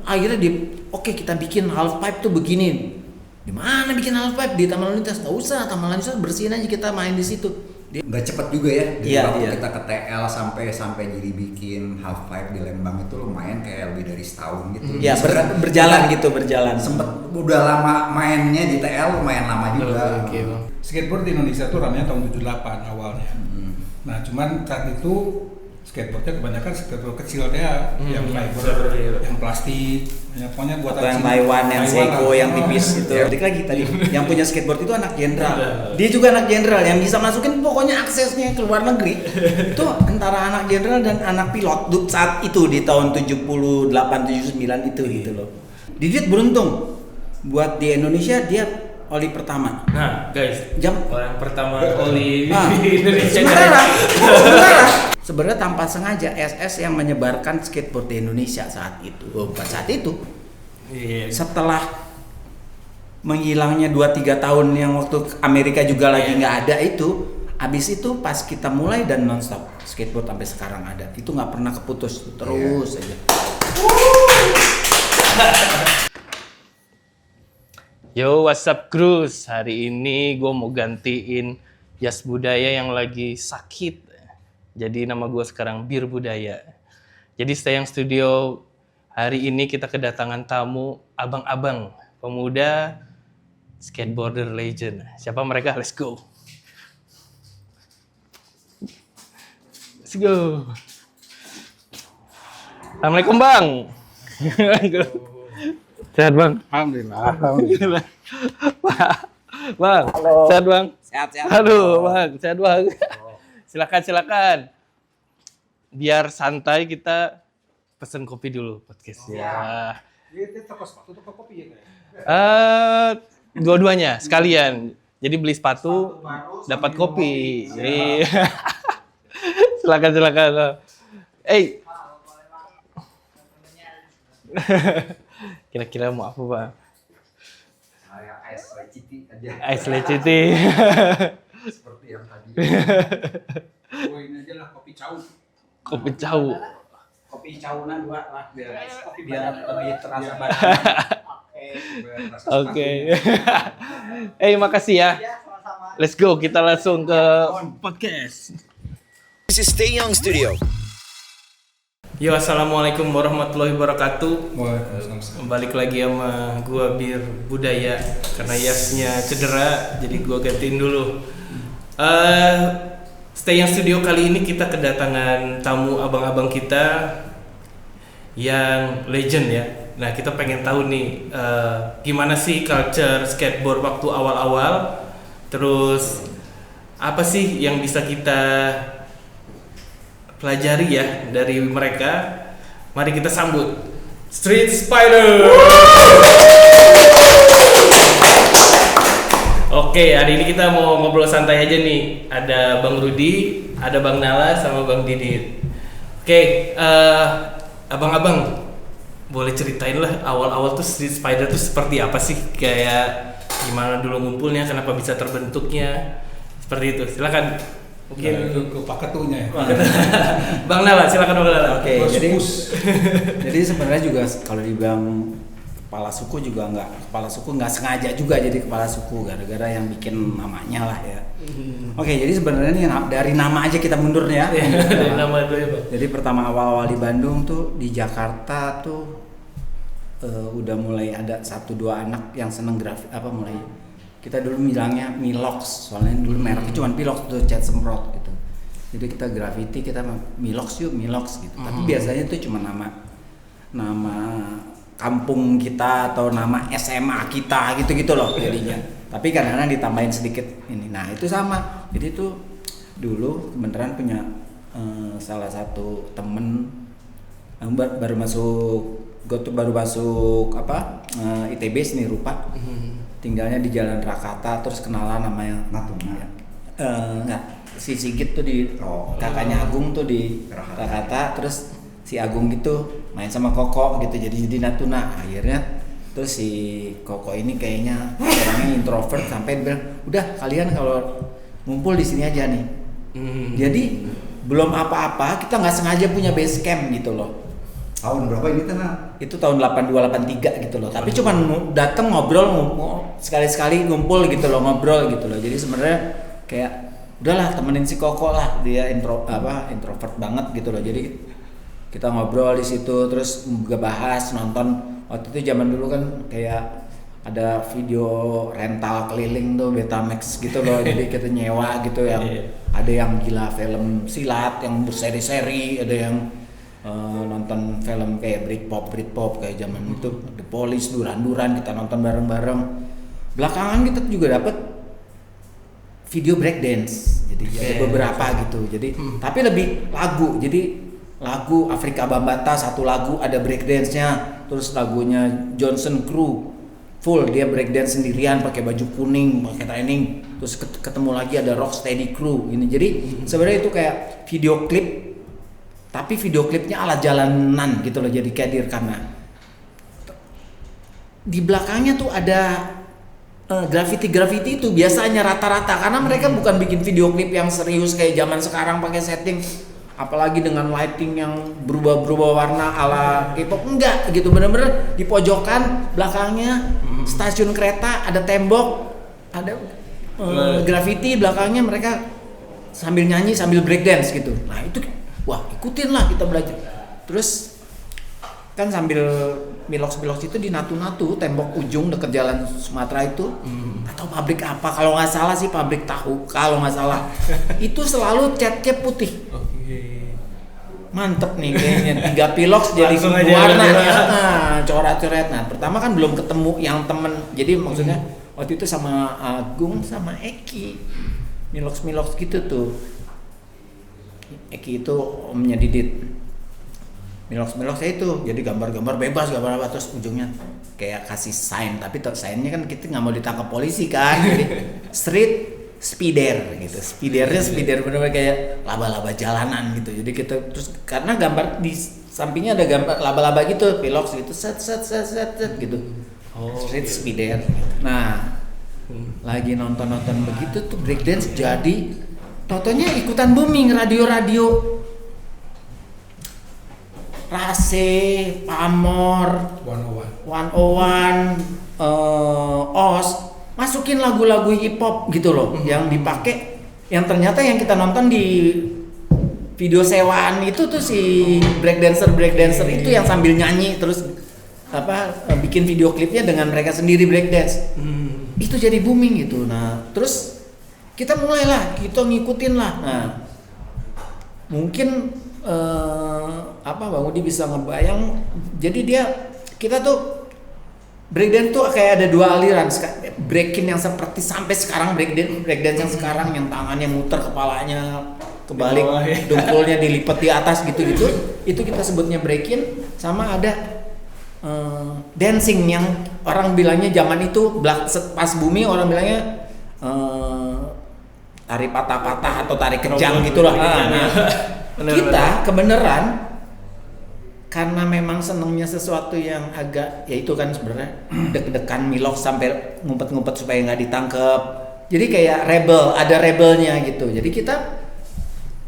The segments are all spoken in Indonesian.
Akhirnya oke, kita bikin half pipe tuh begini. Di mana bikin half pipe? Di Taman Lalu Lintas. Nggak usah, Taman Lalu Lintas bersihin aja, kita main di situ. Nggak cepat juga ya. Dari waktu Iya. kita ke TL sampai jadi bikin half pipe di Lembang itu lumayan kayak lebih dari setahun gitu. Iya, berjalan. Sempet udah lama mainnya di TL, lumayan lama juga. Oke, Bang. Skateboard di Indonesia tuh ramenya tahun 78 awalnya. Nah, cuman saat itu skateboardnya kebanyakan skateboard kecil ya, yang fiber, yang plastik, ya, pokoknya buatan Atau yang Cina. Taiwan, yang Seiko, yang tipis itu. Balik lagi tadi, yang punya skateboard itu anak jenderal. Dia juga anak jenderal yang bisa masukin pokoknya aksesnya ke luar negeri. Itu antara anak jenderal dan anak pilot saat itu di tahun 78 79 itu gitu loh. Didit beruntung buat di Indonesia dia oli pertama. Nah, guys, orang pertama oli di Indonesia. Sebenarnya tanpa sengaja SS yang menyebarkan skateboard di Indonesia saat itu. Bukan saat itu. Iya. Setelah menghilangnya 2-3 tahun yang waktu Amerika juga lagi nggak ada itu, abis itu pas kita mulai dan nonstop skateboard sampai sekarang ada. Itu nggak pernah keputus, terus aja. Yo, what's up, Cruz? Hari ini gue mau gantiin Yas Budaya yang lagi sakit. Jadi nama gue sekarang Bir Budaya. Jadi stay yang studio. Hari ini kita kedatangan tamu abang-abang, pemuda skateboarder legend. Siapa mereka? Let's go. Let's go. Assalamualaikum, Bang. Sehat, Bang? Alhamdulillah. Bang, halo. sehat, Bang? Sehat. Halo, Bang. Sehat, Bang. Silakan. Biar santai kita pesen kopi dulu podcast ya. Ini toko sepatu, toko kopi ya Dua-duanya sekalian. Jadi beli sepatu dapat kopi. Jadi silakan. Kira-kira mau apa, Bang? Saya es leciti aja. Ice leciti. Seperti yang tadi. Oh, ini aja lah kopi cau. Kopi cau. Kopi caunan 2 lah biar lebih terasa Oke. Makasih ya. Let's go, kita langsung ke podcast. This is Stay Young Studio. Yo, assalamualaikum warahmatullahi wabarakatuh. Waalaikumsalam. Balik lagi sama gua Bir Budaya karena Yasnya cedera, jadi gua gantiin dulu. Stay Young Studio kali ini kita kedatangan tamu abang-abang kita yang legend ya. Nah, kita pengen tahu nih gimana sih culture skateboard waktu awal-awal. Terus apa sih yang bisa kita pelajari ya dari mereka. Mari kita sambut Street Spider. Oke, hari ini kita mau ngobrol santai aja nih. Ada Bang Rudi, ada Bang Nala, sama Bang Didit. Oke, abang-abang, boleh ceritain lah awal-awal tuh Street Spider tuh seperti apa sih? Kayak gimana dulu ngumpulnya, kenapa bisa terbentuknya? Seperti itu, silakan. Mungkin ke Pak Ketunya ya. Bang Nala, silakan Bang Nala. Oke, jadi sebenarnya juga kalau dibilang kepala suku nggak sengaja juga jadi kepala suku gara-gara yang bikin namanya lah ya. Oke, jadi sebenarnya nih dari nama aja kita mundur nih ya. Dari nama dulu ya, Bang. Jadi pertama awal-awal di Bandung tuh, di Jakarta tuh udah mulai ada 1-2 anak yang seneng grafik mulai. Kita dulu bilangnya Milox, soalnya dulu mereknya cuma Milox tuh, cat semprot gitu. Jadi kita graffiti, kita Milox gitu. Tapi biasanya itu cuma nama kampung kita atau nama SMA kita gitu loh jadinya. Tapi kadang-kadang ditambahin sedikit ini. Nah, itu sama. Jadi tuh dulu beneran punya salah satu temen baru masuk ITB seni rupa. Tinggalnya di Jalan Rakata, terus kenalan namanya Natuna. Si Sigit tuh kakaknya Agung tuh di Rakata, terus si Agung gitu main sama Koko gitu, jadi Natuna. Akhirnya terus si Koko ini kayaknya orangnya introvert sampai bilang, udah kalian kalau ngumpul di sini aja nih. Jadi belum apa-apa kita nggak sengaja punya base camp gitu loh. Tahun berapa ini Tanah? Itu tahun 82 83 gitu loh. Tapi cuman datang ngobrol sekali-sekali ngumpul gitu loh, ngobrol gitu loh. Jadi sebenarnya kayak udahlah temenin si Koko lah, dia introvert banget gitu loh. Jadi kita ngobrol di situ terus bahas nonton. Waktu itu zaman dulu kan kayak ada video rental keliling tuh Betamax gitu loh. Jadi kita nyewa gitu yang ada yang gila film silat yang berseri-seri, ada yang nonton film kayak Britpop kayak zaman itu The Police, Duran kita nonton bareng-bareng. Belakangan kita juga dapat video breakdance, jadi ada beberapa gitu. Jadi tapi lebih lagu, jadi lagu Afrika Bambaataa satu lagu ada breakdance-nya, terus lagunya Johnson Crew full dia breakdance sendirian pakai baju kuning, pakai training, terus ketemu lagi ada Rocksteady Crew ini. Jadi sebenarnya itu kayak video klip, tapi video klipnya ala jalanan gitu loh, jadi kayak direkamnya. Di belakangnya tuh ada graffiti itu biasanya rata-rata, karena mereka bukan bikin video klip yang serius kayak zaman sekarang pakai setting, apalagi dengan lighting yang berubah-berubah warna ala K-pop, enggak gitu, bener-bener di pojokan belakangnya stasiun kereta ada tembok, ada graffiti belakangnya, mereka sambil nyanyi sambil breakdance gitu. Nah itu wah ikutin lah kita belajar. Terus kan sambil Milox itu di Natu tembok ujung deket jalan Sumatera itu, atau pabrik apa kalau nggak salah sih, pabrik tahu kalau nggak salah. Itu selalu catnya putih. Mantep nih kayaknya 3 Pilox jadi warna ya, coret-coret. Nah pertama kan belum ketemu yang temen, jadi maksudnya waktu itu sama Agung sama Eki Milox gitu tuh. Eki itu omnya Didit. Milox itu jadi gambar bebas, gambar apa, terus ujungnya kayak kasih sign, tapi signnya kan kita nggak mau ditangkap polisi kan, jadi street speeder gitu, speeder bener-bener kayak laba-laba jalanan gitu. Jadi kita terus karena gambar di sampingnya ada gambar laba-laba gitu, Pilox gitu, set gitu, street speeder. Nah lagi nonton begitu tuh breakdance, jadi totonya ikutan booming radio Rase, Pamor, 101, OS, masukin lagu-lagu hip hop gitu loh, yang dipakai, yang ternyata yang kita nonton di video sewaan itu tuh si breakdancer itu yang sambil nyanyi terus bikin video klipnya dengan mereka sendiri breakdance. Itu jadi booming gitu. Nah, terus kita mulailah, kita ngikutin lah. Nah, mungkin Bang Udi bisa ngebayang, jadi kita tuh breakdance tuh kayak ada 2 aliran, breaking yang seperti sampai sekarang breakdance yang sekarang yang tangannya muter, kepalanya kebalik, dengkulnya dilipat di atas gitu-gitu, itu kita sebutnya breaking. Sama ada dancing yang orang bilangnya zaman itu pas booming orang bilangnya tari patah-patah atau tari kejang gitulah. Kita kebenaran karena memang senengnya sesuatu yang agak, ya itu kan sebenarnya deg-degan Milox sampai ngumpet-ngumpet supaya nggak ditangkep. Jadi kayak ada rebelnya gitu. Jadi kita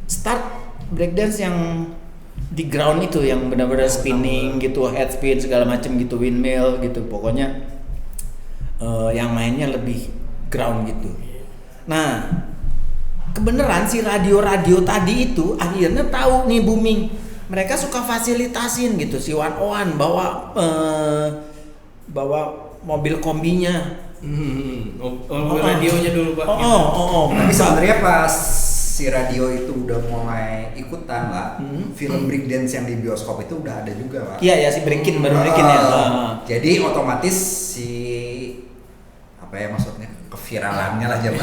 start breakdance yang di ground itu, yang benar-benar spinning gitu, head spin segala macam gitu, windmill gitu. Pokoknya yang mainnya lebih ground gitu. Nah, kebenaran si radio tadi itu akhirnya tahu nih booming. Mereka suka fasilitasin gitu, si 101 bawa mobil kombinya. Radionya dulu Pak. Tapi sebenarnya pas si radio itu udah mulai ikutan lah, film breakdance yang di bioskop itu udah ada juga Pak. Iya si breaking ya. Jadi otomatis si maksudnya keviralannya lah zaman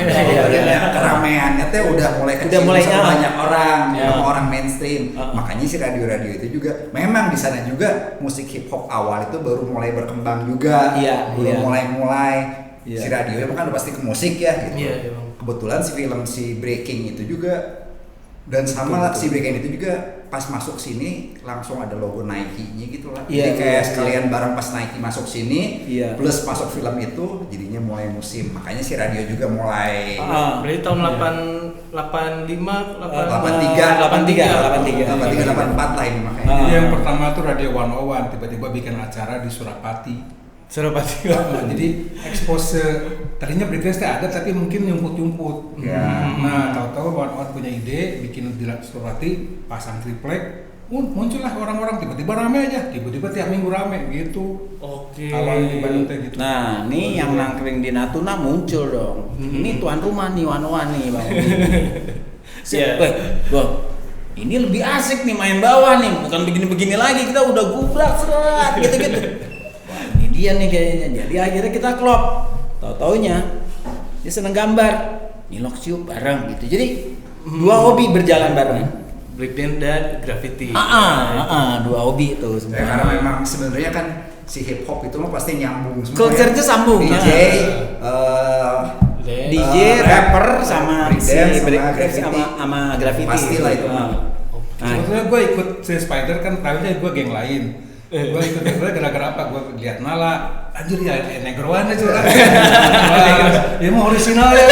keramaiannya tuh udah mulai kecil, sama banyak orang, sama orang mainstream. Makanya si radio itu juga memang di sana juga musik hip hop awal itu baru mulai berkembang juga, belum mulai si radio kan udah pasti ke musik ya gitu. Kebetulan si film si breaking itu juga, dan sama lah si breaking itu juga pas masuk sini langsung ada logo Nike-nya gitu lah. Iya, Jadi kayak iya, sekalian bareng pas Nike masuk sini, Iya. plus masuk film itu, jadinya mulai musim. Makanya si radio juga mulai Berarti tahun 83. 83, 84 lah ini makanya. Jadi yang pertama tuh Radio 101 tiba-tiba bikin acara di Surapati. Surapati. Jadi expose tadinya breakdance ada tapi mungkin nyumput-nyumput. Ya. Nah, tahu-tahu 101 punya ide bikin di Surapati pasang triplek. Muncullah orang-orang tiba-tiba rame aja, tiba-tiba tiap minggu rame gitu. Oke. Awalnya di Bandung teh gitu. Nah, nih yang nangkring di Natuna muncul dong. Ini tuan rumah nih, Wan nih, Bang. Iya. Bang, ini lebih asik nih main bawah nih, bukan begini-begini lagi. Kita udah gubrak serat gitu-gitu. Wah, ini dia nih kayaknya. Jadi akhirnya kita klop. Tahu-taunya dia seneng gambar, nyilok siup bareng gitu. Jadi dua hobi berjalan bareng. Breakdance dan graffiti. Dua hobi itu Ya, sebenarnya. karena memang sebenarnya kan si hip hop itu mah pasti nyambung semua. Culture-nya sambung. DJ, DJ, rap, rapper sama breakdance, breakdance sama sama graffiti. Pastilah itu. Nah, Sebetulnya gue ikut si Spider kan tahunya gue geng lain. Gue ikut gara-gara apa? Gue lihat Nala, anjir ya negroan aja kan. Ya mau original ya.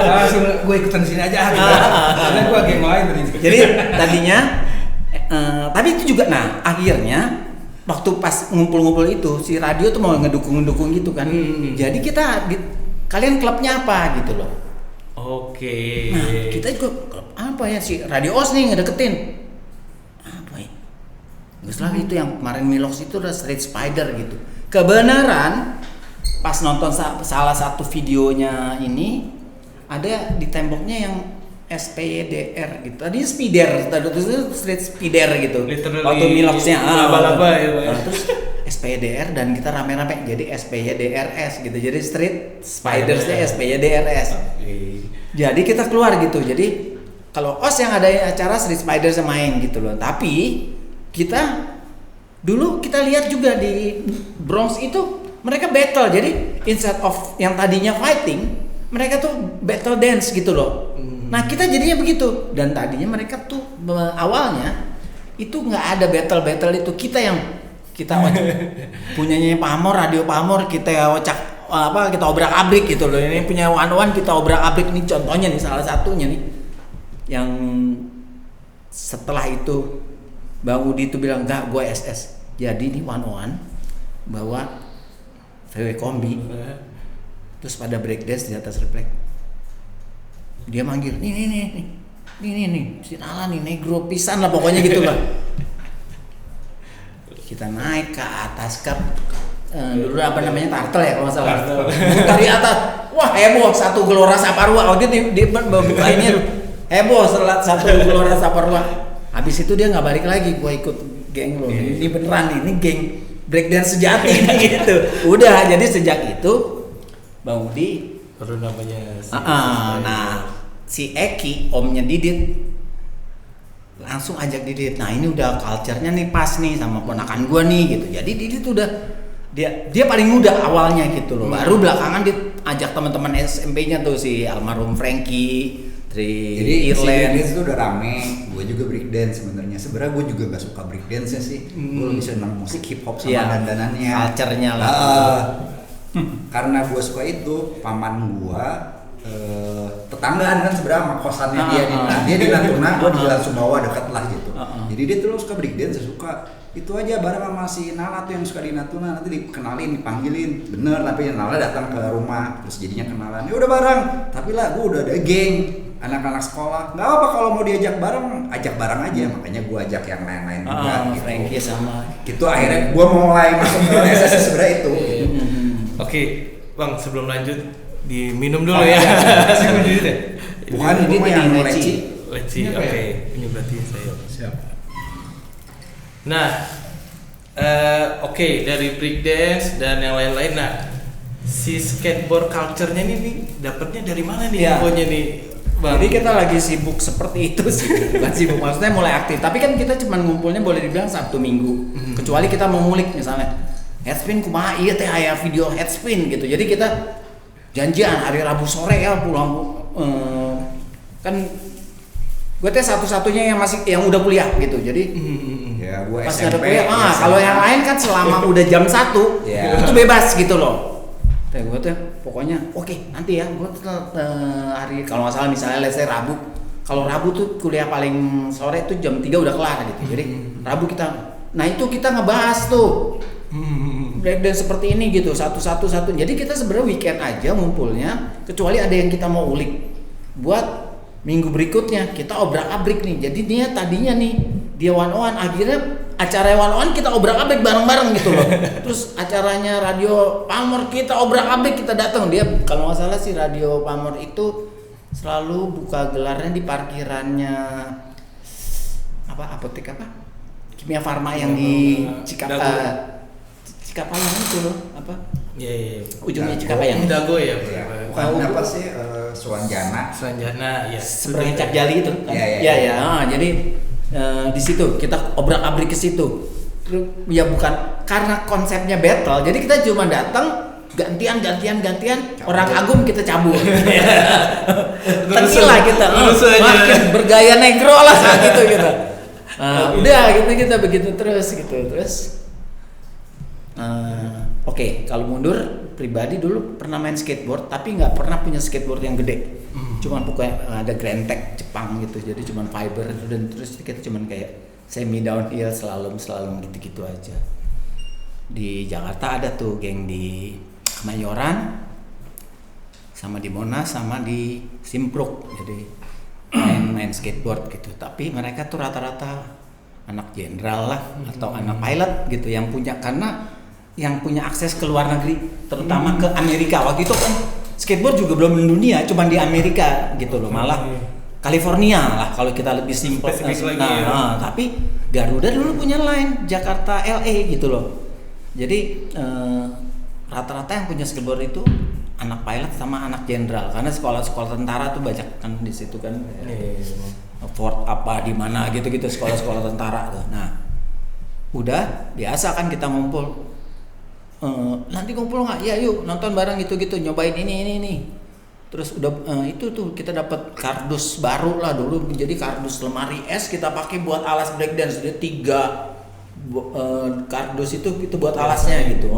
Langsung gue ikutan sini aja gitu. Karena gue geng lain tadi. jadi tadinya, tapi itu juga, nah akhirnya waktu pas ngumpul-ngumpul itu si radio tuh mau ngedukung gitu kan. Jadi kita, kalian klubnya apa gitu loh. Oke. Nah kita juga klub apa ya, si Radio Os nih ngedeketin. Apa ya? Terus lagi itu yang kemarin Milox itu udah Street Spider gitu. Kebenaran pas nonton salah satu videonya ini ada di temboknya yang SPDR gitu. Tadi Spider, tadi itu Street Spider gitu. Literally Waktu Miloxnya laba-laba ya, Pak. Terus SPDR dan kita rame-rame jadi SPYDRS gitu. Jadi Street Spidersnya SPYDRS. Jadi kita keluar gitu. Jadi kalau OS yang ada acara Street Spiders main gitu loh. Tapi kita dulu kita lihat juga di Bronx itu mereka battle. Jadi instead of yang tadinya fighting, mereka tuh battle dance gitu loh. Nah kita jadinya begitu. Dan tadinya mereka tuh awalnya itu nggak ada battle itu, kita punyanya Pamor, Radio Pamor, kita obrak-abrik gitu loh. Ini punya Wan kita obrak-abrik nih, contohnya nih salah satunya nih. Yang setelah itu Bang Udi itu bilang enggak, gue SS. Jadi nih Wan bawa VW kombi, terus pada breakdance di atas refleks. Dia manggil, nih si Nala nih negro pisan lah pokoknya gitu lah. Kita naik ke atas dulu apa namanya turtle ya kalau nggak salah. Dari atas, wah heboh satu Gelora Saparua. Waktu itu di bukainnya heboh satu Gelora Saparua. Habis itu dia nggak balik lagi. Gua ikut geng lo. Ini beneran ini geng breakdance sejati gitu. Udah jadi sejak itu Bang Udi Baru namanya. nah si Eki omnya Didit langsung ajak Didit. Nah ini udah culture-nya nih pas nih sama ponakan gua nih gitu. Jadi Didit udah dia paling muda awalnya gitu loh. Baru belakangan dia ajak teman-teman SMP-nya tuh si almarhum Frankie, Jadi Irland breakdance itu udah rame. Gue juga breakdance sebenarnya. Sebenarnya gue juga gak suka breakdance sih. Gue lebih senang musik hip hop sama dandanannya. Culture-nya lah. Karena gue suka itu, paman gue tetanggaan kan sebenarnya sama kosannya dia di Natuna, gue di Jalan Sumbawa dekat lah gitu. Jadi dia terus suka breakdance, suka itu aja bareng sama si Nala tuh yang suka di Natuna, nanti dikenalin, dipanggilin, bener, tapi Nala datang ke rumah, terus jadinya kenalan, ya udah bareng, tapi lah gue udah ada geng, anak-anak sekolah, nggak apa kalau mau diajak bareng, ajak bareng aja, makanya gue ajak yang lain-lain juga. Gitu. Frankie sama. Gitu akhirnya gue mulai masuk ke SS sebenarnya itu. Oke, Bang, sebelum lanjut diminum dulu ya. Bukan gue mah yang leci. Leci, Ini apa oke. ya? Ini berarti saya. Siap. Nah, oke, dari breakdance dan yang lain-lain. Nah, si skateboard culture-nya ini dapatnya dari mana nih infonya nih, Bang? Jadi kita lagi sibuk seperti itu sih. Bukan sibuk, maksudnya mulai aktif. Tapi kan kita cuma ngumpulnya boleh dibilang Sabtu Minggu. Kecuali kita mau ngulik misalnya headspin kumaha iya teh aya video headspin gitu. Jadi kita janjian hari Rabu sore ya pulang kan Gue teh satu-satunya yang udah kuliah gitu. Jadi Ya, gua pas SMP. ada kuliah, SMA. kalau yang lain kan selama udah jam 1 Ya. itu bebas gitu loh. Gue tuh pokoknya oke, nanti ya gue hari kalau nggak salah misalnya let's say Rabu. Kalau Rabu tuh kuliah paling sore tuh jam 3 udah kelar gitu. Jadi Rabu itu kita ngebahas tuh breakdance seperti ini gitu satu. Jadi kita sebenarnya weekend aja ngumpulnya, kecuali ada yang kita mau ulik buat minggu berikutnya kita obrak-abrik nih. Jadi dia tadinya nih dia one-on, akhirnya acara one-on kita obrak-abrik bareng-bareng gitu loh. Terus acaranya Radio Pamor kita obrak-abrik, kita datang. Dia kalau nggak salah sih Radio Pamor itu selalu buka gelarnya di parkirannya apotek Kimia Farma yang di Cikapayang itu loh, Iya. ujungnya Cikapayang. Dago ya. Bukan apa sih Suanjana. Suanjana ya. Sebenarnya Cap Jali itu. Iya. Ya. Jadi di situ kita obrak-abrik ke situ. Terus ya bukan karena konsepnya battle, jadi kita cuma datang gantian orang kagum kita cabut. Tersilah kita. Makin bergaya negro lah saat itu kita. Udah kita begitu terus gitu. Oke, kalau mundur pribadi dulu pernah main skateboard tapi nggak pernah punya skateboard yang gede. Cuman pokoknya ada Grand-Tech Jepang gitu, jadi cuman fiber dan terus kita cuman kayak semi downhill slalom gitu aja. Di Jakarta ada tuh geng di Kemayoran sama di Monas sama di Simpruk, jadi main skateboard gitu. Tapi mereka tuh rata-rata anak jenderal lah atau anak pilot gitu yang punya, karena yang punya akses ke luar negeri, terutama ke Amerika. Waktu itu kan skateboard juga belum mendunia, cuman di Amerika gitu loh, malah California lah kalau kita lebih simpel. Tapi Garuda dulu punya line Jakarta LA gitu loh. Jadi rata-rata yang punya skateboard itu anak pilot sama anak jenderal, karena sekolah-sekolah tentara tuh banyak kan di situ kan. Fort apa di mana gitu-gitu sekolah-sekolah tentara tuh. Nah, udah biasa kan kita ngumpul. Nanti ngumpul nggak? Ya yuk nonton bareng gitu-gitu, nyobain ini. Terus udah itu tuh kita dapat kardus baru lah dulu, menjadi kardus lemari es kita pakai buat alas breakdance. Dia 3 kardus itu buat alasnya gitu.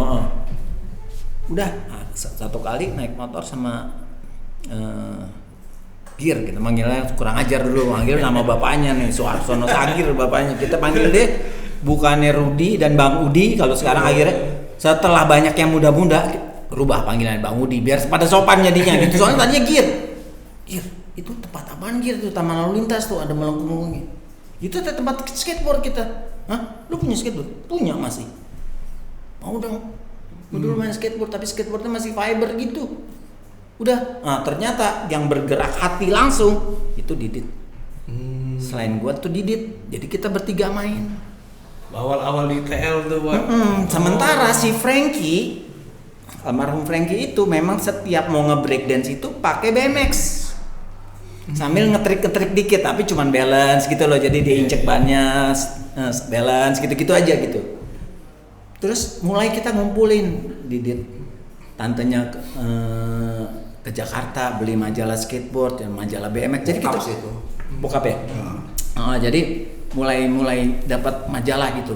Udah satu kali naik motor sama Gir, kita manggilnya kurang ajar dulu, manggil nama bapaknya nih Suarsono Sagir bapaknya. Kita panggil dia bukannya Rudi dan Bang Udi, kalau sekarang akhirnya setelah banyak yang muda-muda rubah panggilan Bang Udi biar pada sopan jadinya gitu. Soalnya tadinya Gir itu tempat apaan Gir? Itu taman lalu lintas tuh ada melengkung-melengkungnya. Itu tempat skateboard kita. Hah? Lu punya skateboard? Punya masih. Mau dong. Gue dulu main skateboard tapi skateboardnya masih fiber gitu. Udah. Nah, ternyata yang bergerak hati langsung itu Didit. Selain gua tuh Didit. Jadi kita bertiga main. Awal-awal di TL tuh, Pak. Sementara si Frankie, almarhum Frankie itu memang setiap mau nge-breakdance itu pakai BMX. Sambil ngetrik-ngetrik dikit tapi cuman balance gitu loh. Jadi dia injek bannya, balance gitu-gitu aja gitu. Terus mulai kita ngumpulin Didit, tantenya ke Jakarta beli majalah skateboard dan majalah BMX. Jadi kita bokap ya. Jadi mulai dapat majalah gitu.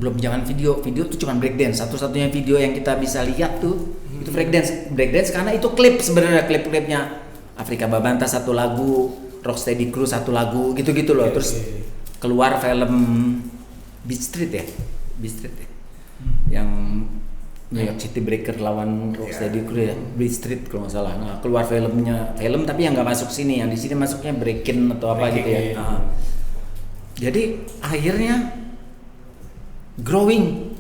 Belum zaman video tuh cuma breakdance. Satu-satunya video yang kita bisa lihat tuh itu breakdance karena itu klip sebenarnya, klip-klipnya Afrika Babanta satu lagu, Rocksteady Crew satu lagu gitu-gitu loh. Terus keluar film Beat Street ya. Yang New York City Breaker lawan Rocksteady Crew ya, Beat Street kalau nggak salah. Nah, keluar film tapi yang nggak masuk sini, yang di sini masuknya Breakin atau apa gitu ya. Jadi akhirnya growing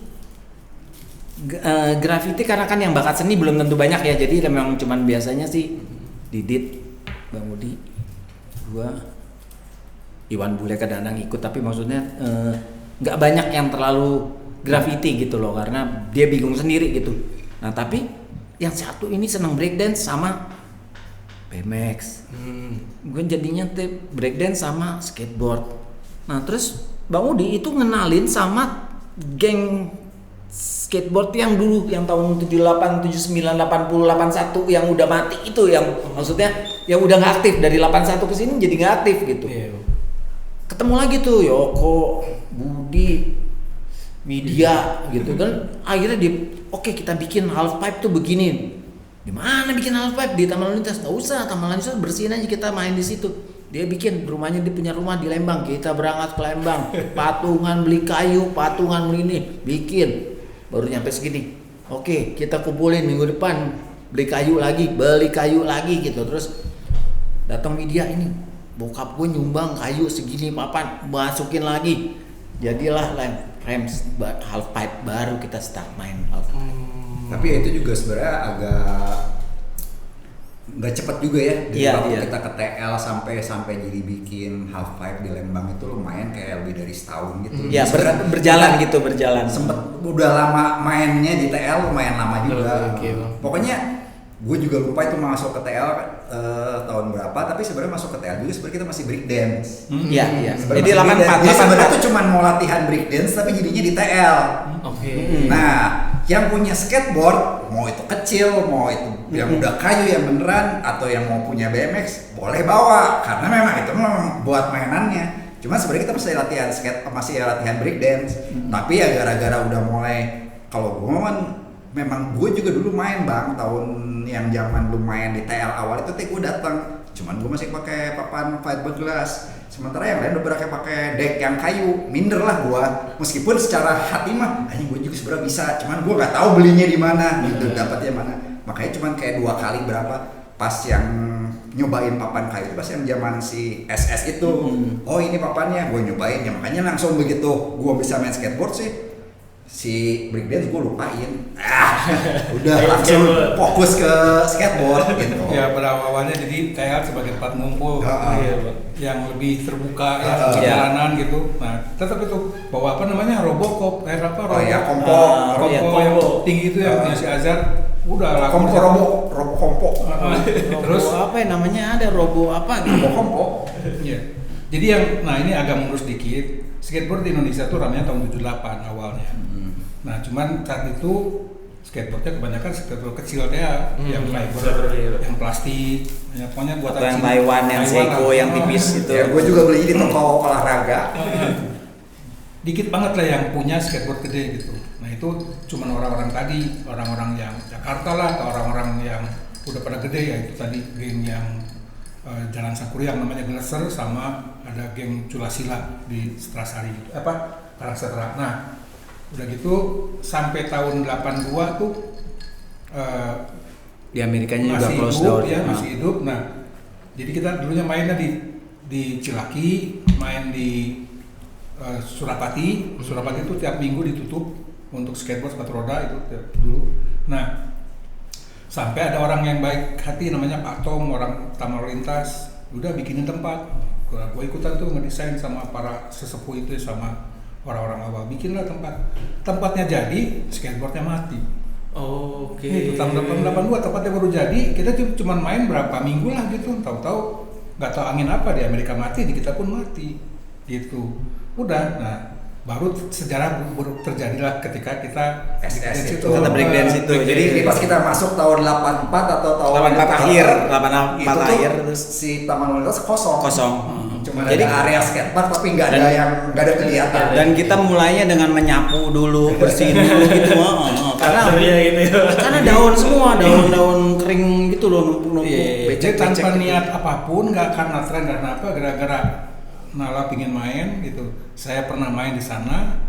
graffiti karena kan yang bakat seni belum tentu banyak ya. Jadi memang cuman biasanya sih Didit, Bang Udi, gua, Iwan Bule kadang-kadang ikut, tapi maksudnya nggak banyak yang terlalu graffiti gitu loh, karena dia bingung sendiri gitu. Nah tapi yang satu ini senang breakdance sama BMX. Gue jadinya breakdance sama skateboard. Nah terus Bang Udi itu ngenalin sama geng skateboard yang dulu, yang tahun 78, 79, 80, 81 yang udah mati itu, yang maksudnya yang udah nggak aktif, dari 81 ke sini jadi nggak aktif gitu. ketemu lagi tuh Yoko, Budi, Widya gitu kan. Akhirnya oke, kita bikin half pipe tuh begini. Di mana bikin half pipe? Di Taman Lalu Lintas. Nggak usah, Taman Lalu Lintas bersihin aja, kita main di situ. Dia bikin rumahnya, dia punya rumah di Lembang. Kita berangkat ke Lembang, patungan beli kayu, patungan beli ini, bikin. Baru nyampe segini. Oke, kita kumpulin minggu depan, beli kayu lagi gitu. Terus datang media ini, bokap gue nyumbang kayu segini papan, masukin lagi. Jadilah Rems half pipe, baru kita start main half pipe. Tapi ya itu juga sebenarnya agak nggak cepat juga ya dari waktu kita ke TL sampai jadi bikin half pipe di Lembang itu lumayan kayak lebih dari setahun gitu. Ya berjalan. Sempet udah lama mainnya di TL, lumayan lama juga. Pokoknya gue juga lupa itu masuk ke TL tahun berapa, tapi sebenarnya masuk ke TL juga sebenarnya kita masih break dance. Iya. Jadi 84. Jadi sebenarnya tuh cuma mau latihan break dance tapi jadinya di TL. Nah, yang punya skateboard, mau itu kecil, mau itu yang udah kayu yang beneran, atau yang mau punya BMX, boleh bawa karena memang itu memang buat mainannya. Cuma sebenarnya kita masih latihan break dance. Tapi ya gara-gara udah mulai, kalau gue memang gue juga dulu main Bang, tahun yang zaman lumayan di TL awal itu gue datang. Cuman gue masih pakai papan fiberglass. Sementara yang lain udah pakai deck yang kayu, minder lah gua. Meskipun secara hati mah, anjing gua juga sebenarnya bisa, cuman gua nggak tahu belinya di mana, gitu, dapatnya mana. Makanya cuman kayak 2 kali berapa pas yang nyobain papan kayu itu pas yang zaman si SS itu. Oh ini papannya, gua nyobain ya, makanya langsung begitu gua bisa main skateboard sih. Si breakdance gue lupain, udah langsung fokus ke skateboard gitu. Ya pada awalnya jadi kayak sebagai tempat ngumpul yang lebih terbuka ya, jalanan gitu. Nah tetap itu bawa apa namanya Robocop, kayak apa? Kompo yang tinggi itu yang punya si Azhar. Udah lah. Robo kompo. Terus apa ya namanya, ada robo apa gitu. Kompo. Iya. Jadi yang, nah ini agak mundur sedikit. Skateboard di Indonesia tuh ramenya tahun 78 awalnya. Nah cuman saat itu skateboardnya kebanyakan skateboard kecil ya, yang fiber, yang plastik, ya, pokoknya buatan yang Taiwan, yang Seiko, yang tipis itu. Ya gue juga beli di toko olahraga. Dikit banget lah yang punya skateboard gede gitu. Nah itu cuman orang-orang tadi, orang-orang yang Jakarta lah, atau orang-orang yang udah pada gede ya, itu tadi geng yang Jalan Sakuri yang namanya Glaser, sama ada geng Culasila di Setrasari gitu. Karangsetra. Nah udah gitu sampai tahun 82 tuh di Amerikanya juga close hidup, down ya, masih hidup. Nah jadi kita dulunya mainnya di Cilaki, main di Surapati itu tiap minggu ditutup untuk skateboard sepatu roda itu dulu. Nah sampai ada orang yang baik hati namanya Pak Tom, orang Taman Lalu Lintas, udah bikinin tempat. Gue ikutan tuh ngedesain sama para sesepuh itu, sama orang-orang awal, bikinlah tempatnya jadi, skateboardnya mati. Itu tahun 82 tempatnya baru jadi, kita cuma main berapa minggu lah gitu, tahu-tahu nggak tahu angin apa di Amerika mati, di kita pun mati gitu. Udah, nah baru sejarah terjadilah ketika kita SS itu, kata breakdance itu. Jadi pas kita masuk tahun 84 atau tahun 84 akhir, itu si Taman Lalu Lintas kosong. Cuma jadi ada area skatepark tapi nggak ada kelihatan. Dan kita mulainya dengan menyapu dulu, bersihin dulu gitu. Karena daun semua, daun kering gitu loh, numpuk. Jadi tanpa niat apapun, nggak karena tren, karena apa, gara-gara Nala pingin main gitu. Saya pernah main di sana,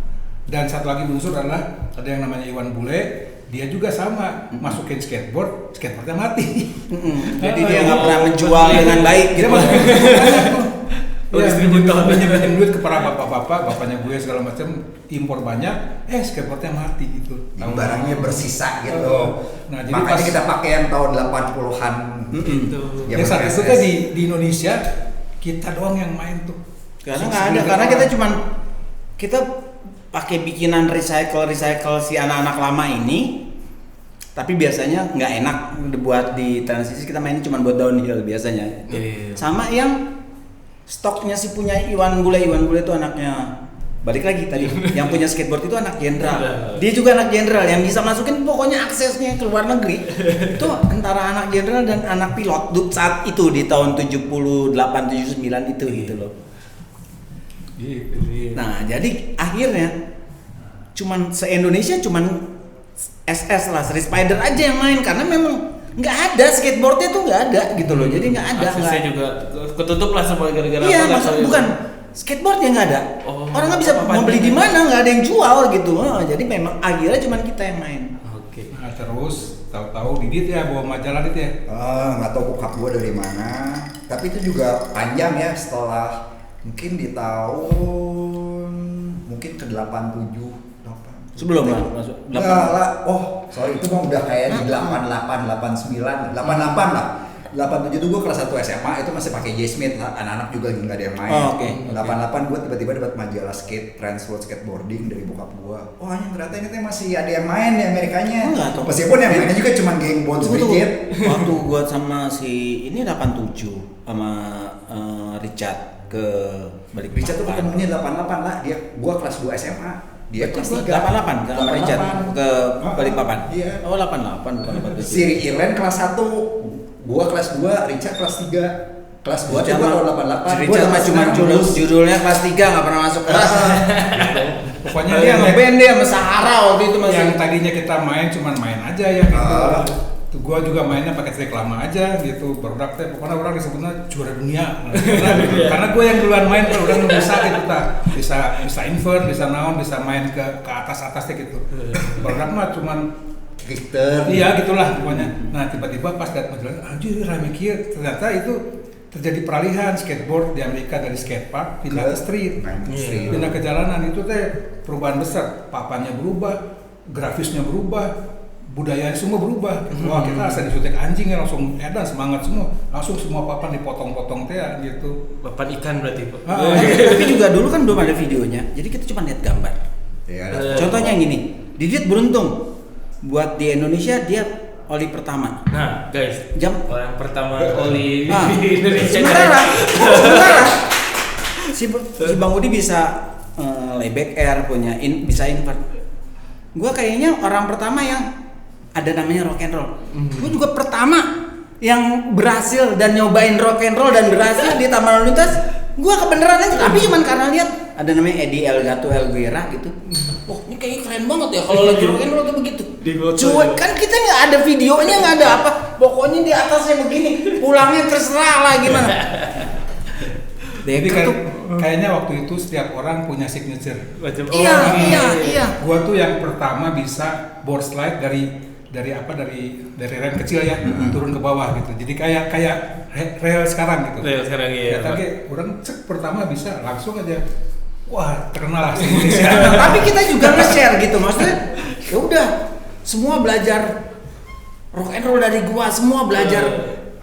dan satu lagi unsur adalah ada yang namanya Iwan Bule, dia juga sama masukin skateboardnya mati. Jadi dia nggak pernah menjual dengan baik gitu. Distributor pinjemin duit ke para bapak-bapak, bapaknya gue segala macam, impor banyak, skateboardnya mati gitu. Barangnya bersisa gitu. Nah, jadi makanya kita pakai yang tahun 80-an. Yang saat itu kan di Indonesia kita doang yang main tuh. Karena nggak ada, karena kita pakai bikinan recycle si anak-anak lama ini. Tapi biasanya nggak enak buat di transisi, kita mainnya cuma buat downhill biasanya. Sama yang stoknya si punya Iwan Bule itu anaknya, balik lagi tadi yang punya skateboard itu anak jenderal. Dia juga anak jenderal yang bisa masukin pokoknya aksesnya ke luar negeri. Itu antara anak jenderal dan anak pilot saat itu di tahun 78 79 itu gitu loh. Gitu sih. Nah, jadi akhirnya cuman se-Indonesia cuman SS lah, Street Spider aja yang main karena memang nggak ada skateboardnya tuh nggak ada gitu loh. Jadi nggak ada. Aksesnya juga ketutup lah semua gara-gara Iya, apa? maksud bukan skateboardnya nggak ada. Oh, Orang nggak bisa apa-apa mau beli aja. di mana, nggak ada yang jual gitu. Jadi memang akhirnya cuman kita yang main. Oke. Nah, terus tahu-tahu Didit ya bawa majalah Dit ya. Nggak tahu bokap gue dari mana, tapi itu juga panjang ya, setelah mungkin di tahun mungkin ke 87 Sebelum lah masuk. enggak lah, oh sorry itu mah udah kayak di 88, 89, 88 lah. 87 tuh gue kelas 1 SMA, itu masih pakai J Smith, anak-anak juga lagi nggak ada yang main. Oh, oke. 88 gue tiba-tiba dapat majalah skate, Transworld Skateboarding dari bokap gue. Oh hanya ternyata ini tuh masih ada yang main di Amerikanya. Enggak, tahu. Meskipun yang mainnya juga cuma geng Bones Brigade. Waktu gua sama si ini 87 sama Richard ke balik Richard tuh ketemunya 88 lah, gua kelas 2 SMA. Dia kelas 3. 88 ke sama Richard ke Balikpapan. Iya. Oh 88 bukan 87. Siri Irland kelas 1, gua kelas 2, Richard kelas 3. Kelas 2 Richard gua mah- tahun 88. Richard Gua mah cuma judulnya kelas 3 nggak pernah masuk kelas. Pokoknya Dia dia ngeband dia sama Sahara waktu itu masih. yang tadinya kita main cuman main aja ya gitu. Tuh gua juga mainnya pakai trik lama aja gitu. Barudak teh pokoknya orang disebutnya juara dunia. Karena gua yang duluan main udah bisa gitu tak. Bisa invert, bisa naon, bisa main ke atas-atasnya gitu. Barudak mah cuman Richter. iya gitulah pokoknya. Nah tiba-tiba pas lihat majalah, anjir rame kieu. Ternyata itu terjadi peralihan skateboard di Amerika dari skatepark pindah ke street. Pindah ke jalanan itu teh perubahan besar. Papannya berubah, grafisnya berubah, budayanya semua berubah. Wah kita asal disutek anjing ya langsung edan semangat semua. Langsung semua papan dipotong-potong teh gitu. Bapak ikan berarti, Pak. Tapi juga dulu kan belum ada videonya. Jadi kita cuma lihat gambar. Ya, Contohnya yang gini, Didit beruntung buat di Indonesia dia oli pertama. Nah, guys, Jam orang pertama oli Ah, di Indonesia. sementara si Bang Udi bisa layback air, bisa invert. Gua kayaknya orang pertama yang ada namanya rock and roll. Gua juga pertama yang berhasil dan nyobain rock and roll dan berhasil di Taman Lalu Lintas. Gua kebeneran aja, tapi cuman karena lihat ada namanya Eddie El Gato Elguera gitu. Oh, ini kayaknya keren banget ya kalau lagi rock and roll tuh begitu. Cuman kan kita nggak ada videonya, nggak ada apa. Pokoknya di atasnya begini, pulangnya terserah lah gimana. Jadi Deker kan tuh. kayaknya waktu itu setiap orang punya signature. Macam Iya. Gua tuh yang pertama bisa board slide dari rem kecil ya turun ke bawah gitu. Jadi kayak rel sekarang gitu. Rel sekarang, iya, Ya, tapi Pak. orang pertama bisa langsung aja. Wah, terkenal lah Indonesia. Tapi kita juga nge-share gitu, maksudnya ya udah semua belajar rock and roll dari gua, semua belajar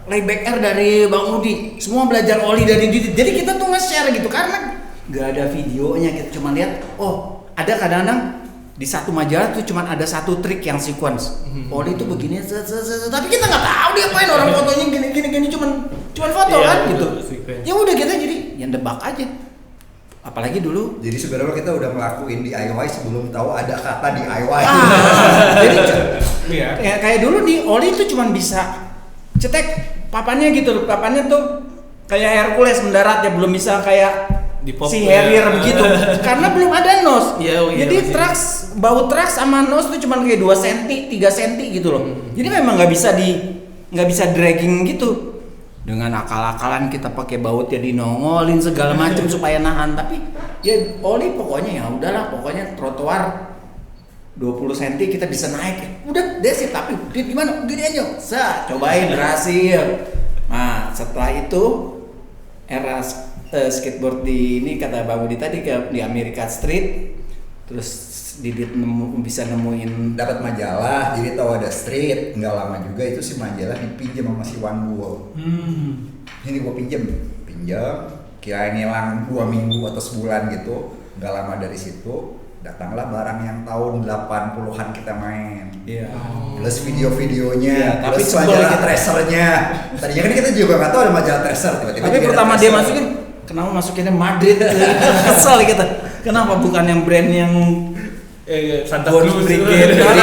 layback air dari Bang Udi, semua belajar oli dari Didit. Jadi kita tuh nge-share gitu karena nggak ada videonya, kita cuma lihat oh ada kadang-kadang di satu majalah tuh cuma ada satu trik yang sequence. Oli itu begini, tapi kita nggak tahu dia apain, orang fotonya gini cuman foto Iya, kan betul, gitu. sequence. Ya udah kita jadi yang debak aja. Apalagi dulu Jadi sebenarnya kita udah ngelakuin DIY sebelum tahu ada kata DIY. jadi Iya. kayak dulu nih oli itu cuma bisa cetek papannya gitu loh, papannya tuh kayak Hercules mendarat ya, belum bisa kayak Di-pop si ya. Harrier begitu karena belum ada nos. Iya, oh iya, Jadi masih. traks, baut traks sama nos tuh cuma kayak 2 cm, 3 cm gitu loh. Jadi memang nggak bisa dragging gitu. Dengan akal-akalan kita pakai baut ya dinongolin segala macam supaya nahan, tapi ya oli pokoknya ya udahlah, pokoknya trotoar 20 cm kita bisa naik. Udah deh tapi di gimana? Gini aja. Cobain berhasil. Nah, setelah itu era skateboard di ini kata Bang Budi tadi di Amerika Street, terus Didit bisa nemuin Dapat majalah, jadi tahu ada street. Nggak lama juga itu si majalah dipinjam sama si Wan Buol. Ini gua pinjam, kira ngilang 2 minggu atau sebulan gitu. Nggak lama dari situ datanglah barang yang tahun 80-an kita main. Iya. Plus video-videonya, Iya, tapi plus sebel majalah kita. tracernya. Tadinya kan kita juga nggak tahu ada majalah tracer, tiba-tiba Tapi jadi ada pertama dia tracer. masukin, kenapa masukinnya Madrid? Kesel kita. Kenapa bukan yang brand yang Santa Bones Cruz. Brigade? Jadi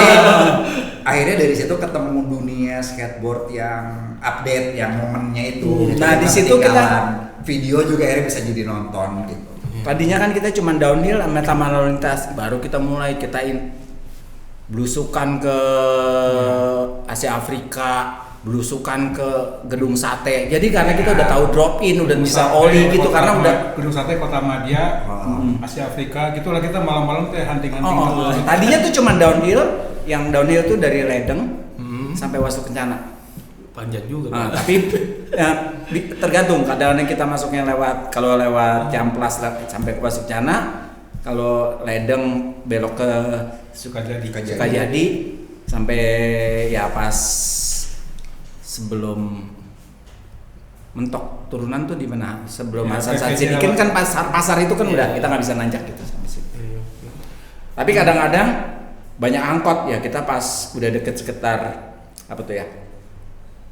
akhirnya dari situ ketemu dunia skateboard yang update, yang momennya itu. Nah, Yang di situ ketinggalan. Video juga akhirnya bisa jadi nonton gitu. Tadinya kan kita cuma downhill sama taman lalu lintas, baru kita mulai belusukan ke Asia Afrika, belusukan ke gedung sate. Jadi karena kita udah tahu drop in, udah bisa oli gitu karena udah gedung sate Kota Madia, Asia Afrika gitulah kita malam-malam tuh hunting-hunting. Tadinya tuh cuma downhill, yang downhill tuh dari Ledeng sampai Wastu Kencana. Panjang juga. Tapi tergantung kadang-kadang kita masuknya kalau lewat Ciamplas sampai ke Wastu Kencana, kalau Ledeng belok ke Sukajadi sampai ya pas sebelum mentok turunan tuh di mana? Sebelum Hasan Sadikin kan pasar itu kan udah kita nggak bisa nanjak gitu sampai situ. Tapi kadang-kadang banyak angkot ya, kita pas udah deket sekitar apa tuh ya?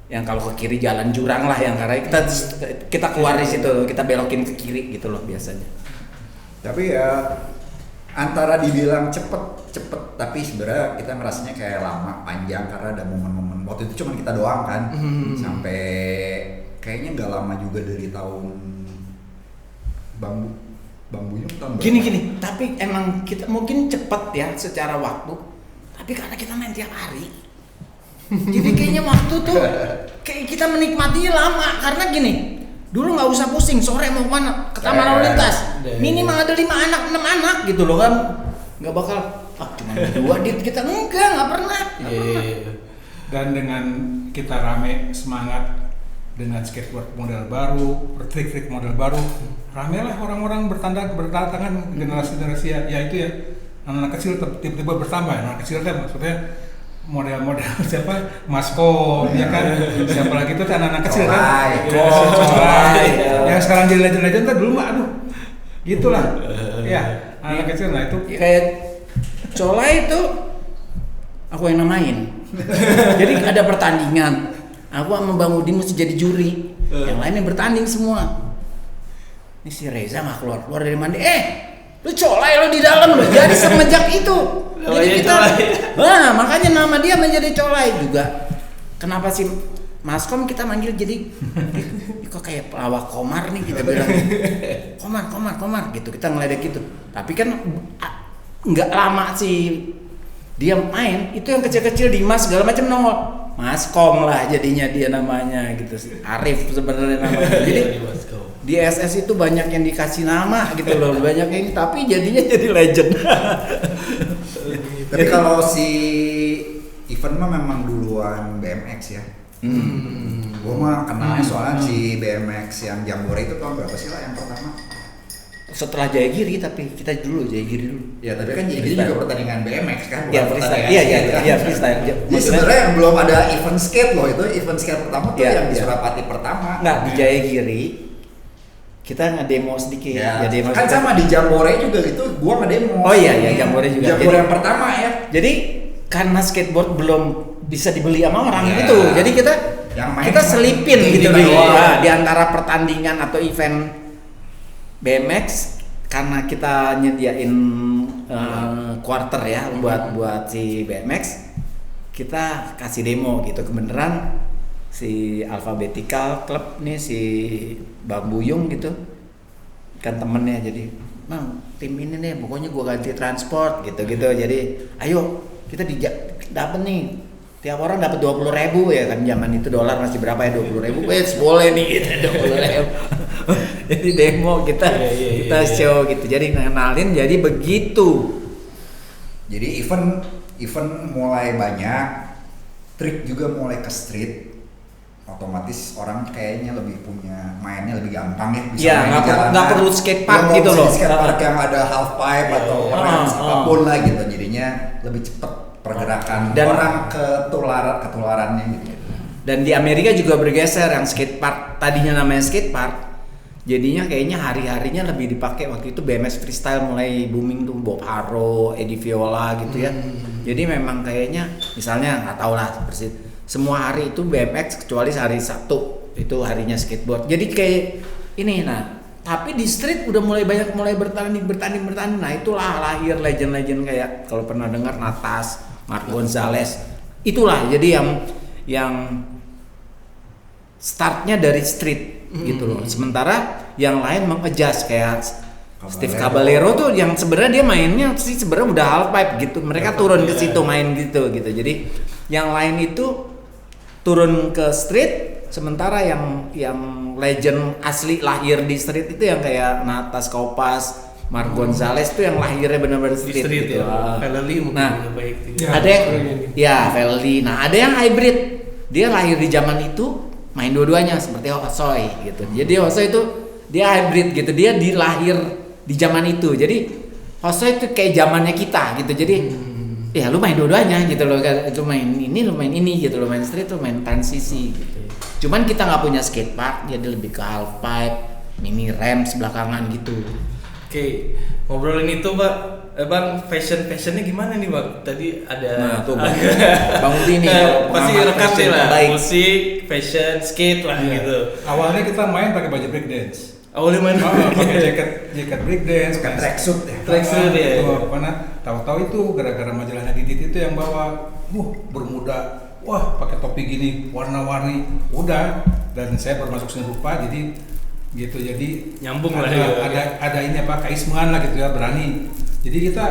Yang kalau ke kiri jalan jurang lah, yang karena kita keluar di situ, kita belokin ke kiri gitu loh biasanya. Tapi ya antara dibilang cepet tapi sebenarnya kita ngerasanya kayak lama panjang karena ada momen-momen waktu itu cuma kita doang kan sampai kayaknya nggak lama juga dari tahun bambunya tahun Gini tapi emang kita mungkin cepet ya secara waktu, tapi karena kita main tiap hari jadi kayaknya waktu tuh kayak kita menikmati lama karena gini. Dulu nggak usah pusing, sore mau kemana? Ke taman lalu lintas. Minimal ada 5 anak, 6 anak gitu loh kan. Nggak bakal, cuma 2 kita nggak pernah. Dan dengan kita rame semangat dengan skateboard model baru, trik-trik model baru, rame lah orang-orang berdatangan generasi-generasi ya itu ya. Anak-anak kecil tiba-tiba bertambah, anak kecil kan maksudnya model-model siapa Maskom ya kan, siapa lagi tuh anak-anak kecil kan, yang sekarang jadi legend-legend tuh dulu mah gitulah ya anak kecil. Nah itu kayak Colai itu aku yang namain. Jadi ada pertandingan, aku sama Bang Udin mesti jadi juri, yang lainnya bertanding semua. Ini si Reza nggak keluar dari mandi, lu Colai lu di dalam lu. Jadi semenjak itu jadi kita, makanya nama dia menjadi Colai juga. Kenapa sih Maskom kita manggil jadi kok kayak pelawak Komar nih kita bilang. Komar gitu, kita ngeledek gitu. Tapi kan nggak lama sih dia main, itu yang kecil-kecil Dimas segala macam nongol. Maskom lah jadinya dia namanya gitu sih. Arif sebenarnya namanya. Jadi di SS itu banyak yang dikasih nama gitu loh, banyak yang tapi jadinya jadi legend. Tapi kalau si event mah memang duluan BMX ya. Gue mah kenalnya soalnya si BMX yang Jambore itu tahun berapa sih lah yang pertama? Setelah Jayagiri, tapi kita dulu Jayagiri dulu. Ya tapi kan Jayagiri juga pertandingan BMX kan? Iya freestyle. Iya freestyle. Jadi sebenarnya yang belum ada event skate loh, itu event skate pertama tuh yang di Surapati pertama. Nggak, di Jayagiri kita ngedemo sedikit. Ya demo kan sama di Jambore juga gitu, gua ngedemo. Oh iya Jambore juga. Jambore yang pertama ya. Jadi karena skateboard belum bisa dibeli sama orang gitu, jadi kita selipin gitu di antara pertandingan atau event BMX karena kita nyediain quarter ya buat si BMX, kita kasih demo gitu kebenaran. Si Alphabetical Club nih, si Bang Buyung gitu kan temennya, jadi Bang tim ini nih pokoknya gua ganti transport gitu jadi ayo kita dapat nih tiap orang dapat 20.000 ya kan, zaman itu dolar masih berapa ya, 20.000 boleh nih gitu 20.000. Jadi demo kita show gitu, jadi kenalin, jadi begitu. Jadi event mulai banyak, trik juga mulai ke street. Otomatis orang kayaknya lebih punya mainnya lebih gampang ya, bisa main di jalanan. Nggak perlu skatepark gitu loh. Skatepark yang ada half pipe atau apapun lah gitu, jadinya lebih cepat pergerakan dan orang ketularannya gitu. Dan di Amerika juga bergeser, yang skatepark tadinya namanya skatepark, jadinya kayaknya hari-harinya lebih dipakai. Waktu itu BMX freestyle mulai booming tuh, Bob Haro, Eddie Viola gitu ya. Jadi memang kayaknya misalnya nggak tahu lah persis. Semua hari itu BMX kecuali hari Sabtu itu harinya skateboard. Jadi kayak ini tapi di street udah mulai bertanding. Nah, itulah lahir legend-legend kayak kalau pernah dengar Natas, Mark Gonzalez. Itulah jadi yang startnya dari street gitu loh. Sementara yang lain mengadjust kayak Steve Caballero tuh yang sebenarnya dia mainnya sih sebenarnya udah half pipe gitu. Mereka turun ke situ main gitu. Jadi yang lain itu turun ke street, sementara yang legend asli lahir di street itu yang kayak Natas Kaupas, Mark Gonzalez tuh yang lahirnya benar-benar street gitu. Valley mungkin Nah, baik. ada yang Valley. Nah, ada yang hybrid. Dia lahir di zaman itu main dua-duanya seperti Hosoi gitu. Jadi Hosoi itu dia hybrid gitu. Dia dilahir di zaman itu. Jadi Hosoi itu kayak zamannya kita gitu. Jadi ya lu main dua-duanya gitu loh. Lu main ini gitu. Lu main street, lu main transisi gitu. Cuman kita nggak punya skatepark, jadi lebih ke half pipe, mini ramps belakangan gitu. Oke, ngobrolin itu Bang, fashionnya gimana nih Bang? Tadi ada Nah tuh Bang Udi nih pasti pengamat rekat fashion lah, terbaik. musik, fashion, skate lah Iya. gitu. Awalnya kita main pakai baju break dance. Awalnya main Pakai jaket break dance, Pakai tracksuit ya. Tracksuit ya. Karena tahu-tahu itu gara-gara majalahnya Didit itu yang bawa, bermuda, wah pakai topi gini, warna-warni, udah. Dan saya bermasuk seni rupa, jadi gitu. Jadi Nyambung lah ada, ya. ada ini apa keismuan lah gitu ya, berani. Jadi kita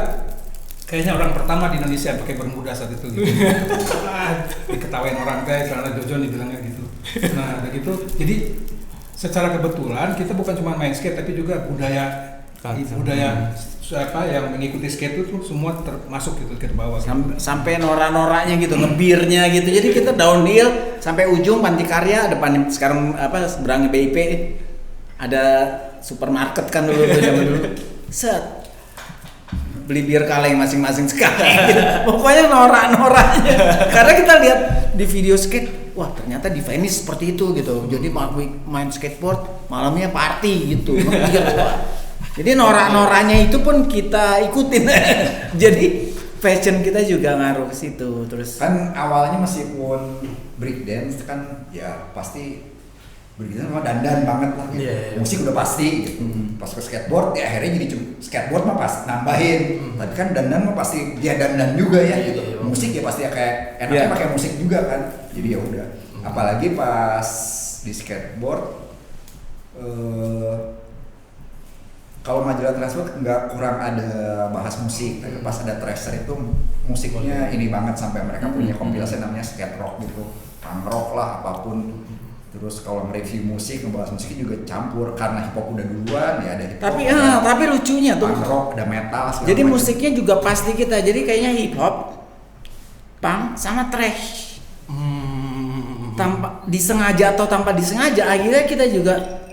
kayaknya orang pertama di Indonesia yang pakai bermuda saat itu gitu. Diketawain orang kayak karena Jojo dibilangnya gitu. Nah, udah gitu. Jadi secara kebetulan kita bukan cuma main skate tapi juga budaya apa yang mengikuti skate itu semua termasuk gitu ke bawah. Sampai norak-noraknya gitu, ngebirnya gitu. Jadi kita downhill sampai ujung Panti Karya depan sekarang apa seberangnya BIP ada supermarket kan dulu tuh zaman dulu. Set. Beli bir kaleng masing-masing sekali. Gitu. Pokoknya norak-noraknya. Karena kita lihat di video skate, wah ternyata di Venice seperti itu gitu. Jadi main skateboard, malamnya party gitu. Wah. Jadi norak-noraknya itu pun kita ikutin. Jadi fashion kita juga ngaruh ke situ. Terus Kan awalnya meskipun breakdance kan ya pasti breakdance mah dandan banget lah gitu. Iya. Musik udah pasti gitu. Pas ke skateboard ya akhirnya jadi skateboard mah pas nambahin. Tapi kan dandan mah pasti dia dandan juga ya gitu. Iya. Musik ya pasti ya kayak enaknya pakai musik juga kan. Jadi ya udah. Apalagi pas di skateboard kalau majalah transport nggak kurang ada bahas musik, tapi pas ada Tracer itu musiknya ini banget sampai mereka punya kompilasi namanya skate rock gitu, punk rock lah apapun. Terus kalau nge-review musik, ngebahas musik juga campur karena hip hop udah duluan ya ada hip hop. tapi lucunya tuh. Punk rock, ada metal. segala Jadi macam. musiknya juga pasti kita. Jadi kayaknya hip hop, punk sama thrash. Tanpa disengaja atau tanpa disengaja akhirnya kita juga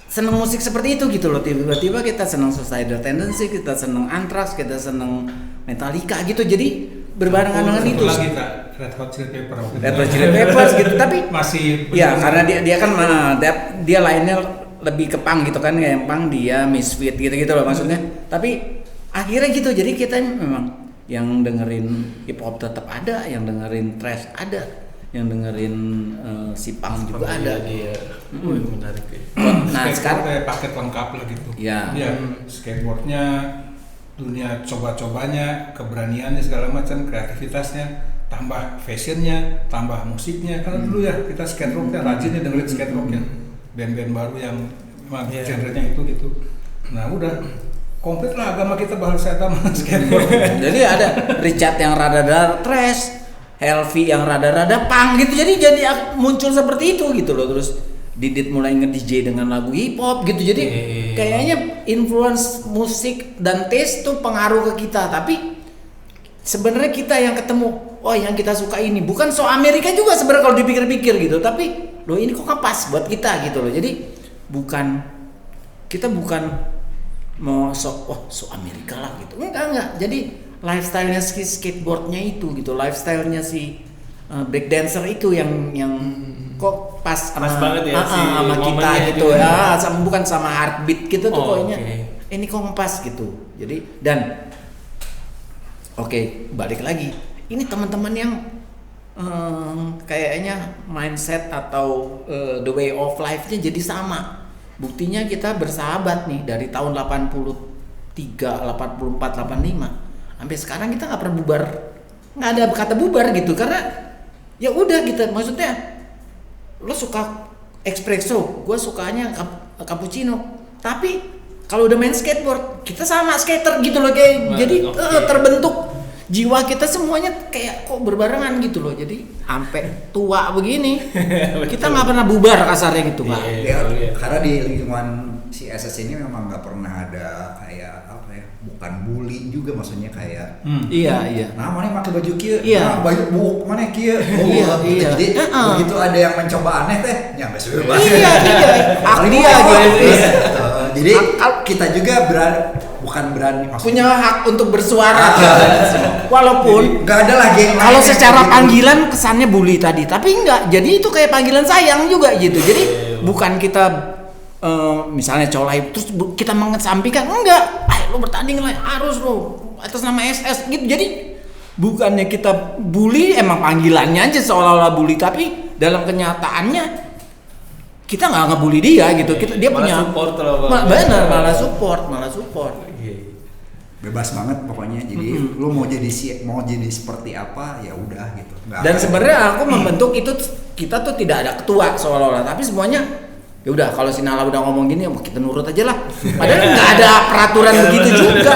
seneng musik seperti itu gitu loh. Tiba-tiba kita seneng Suicidal Tendency, kita seneng Anthrax, kita seneng Metallica gitu. Jadi berbarengan dengan itu. Lagi Kak, Red Hot Chili Peppers. Red Hot Chili Peppers gitu. Tapi masih ya karena dia kan dia lainnya lebih ke punk gitu kan, kayak punk dia Misfit gitu loh maksudnya. Tapi akhirnya gitu. Jadi kita memang yang dengerin hip hop tetap ada, yang dengerin thrash ada, yang dengerin si punk juga ada. Iya. Menarik ya. Nah skateboard sekarang kayak paket lengkap lah gitu. Iya. Skateboardnya, dunia coba-cobanya, keberaniannya segala macam, kreativitasnya, tambah fashionnya, tambah musiknya. Karena dulu ya kita skate rocknya rajinnya dengerin skate rock ya, band-band baru yang memang genrenya itu gitu. Nah udah komplit lah agama kita bahasa sama skateboard. jadi ada Richard yang rada-rada thrash, Helvi yang rada-rada punk gitu. Jadi muncul seperti itu gitu loh. Terus Didit mulai nge-DJ dengan lagu hip hop gitu. Jadi kayaknya influence musik dan taste tuh pengaruh ke kita. Tapi sebenarnya kita yang ketemu, oh yang kita suka ini bukan so Amerika juga sebenarnya kalau dipikir-pikir gitu. Tapi loh ini kok pas buat kita gitu loh. Jadi kita bukan mau so Amerika lah gitu. Enggak. Jadi lifestyle-nya si skateboardnya itu gitu. Lifestyle-nya si breakdancer itu yang kok pas banget ya sama kita gitu ya, bukan sama heartbeat gitu tuh pokoknya. Ini kok pas gitu. Jadi dan balik lagi. Ini teman-teman yang kayaknya mindset atau the way of life-nya jadi sama. Buktinya kita bersahabat nih dari tahun 83, 84, 85 sampai sekarang kita nggak pernah bubar, nggak ada kata bubar gitu karena ya udah gitu. Maksudnya lo suka espresso, gue sukanya cappuccino, tapi kalau udah main skateboard kita sama skater gitu loh kayak. Jadi terbentuk jiwa kita semuanya kayak kok berbarengan gitu loh. Jadi sampai tua begini kita nggak pernah bubar kasarnya gitu Pak. Karena di lingkungan si SS ini memang nggak pernah ada kayak apa ya, bukan bully juga maksudnya kayak Iya. nah mana pakai baju kia, Iya. nah baju buk mana kia, Iya. jadi begitu ada yang mencoba aneh teh nyampe bebas. Iya. Paling Dia gitu. jadi kita juga bukan berani Punya hak untuk bersuara. Walaupun nggak ada lagi yang kalau lain secara yang panggilan kesannya bully tadi, tapi enggak. Jadi itu kayak panggilan sayang juga gitu. Jadi bukan kita misalnya colai terus kita mengesampingkan, enggak. Ayo lo bertanding lah, harus lo atas nama SS gitu. Jadi bukannya kita bully, emang panggilannya aja seolah-olah bully, tapi dalam kenyataannya kita nggak ngebully dia gitu. Dia malah punya support lah, Bang. benar, malah support. bebas banget pokoknya. Jadi lu mau jadi seperti apa ya udah gitu. Dan sebenarnya aku membentuk itu, kita tuh tidak ada ketua seolah-olah, tapi semuanya ya udah, kalau si Nala udah ngomong gini ya kita nurut aja lah. Padahal nggak ada peraturan begitu juga.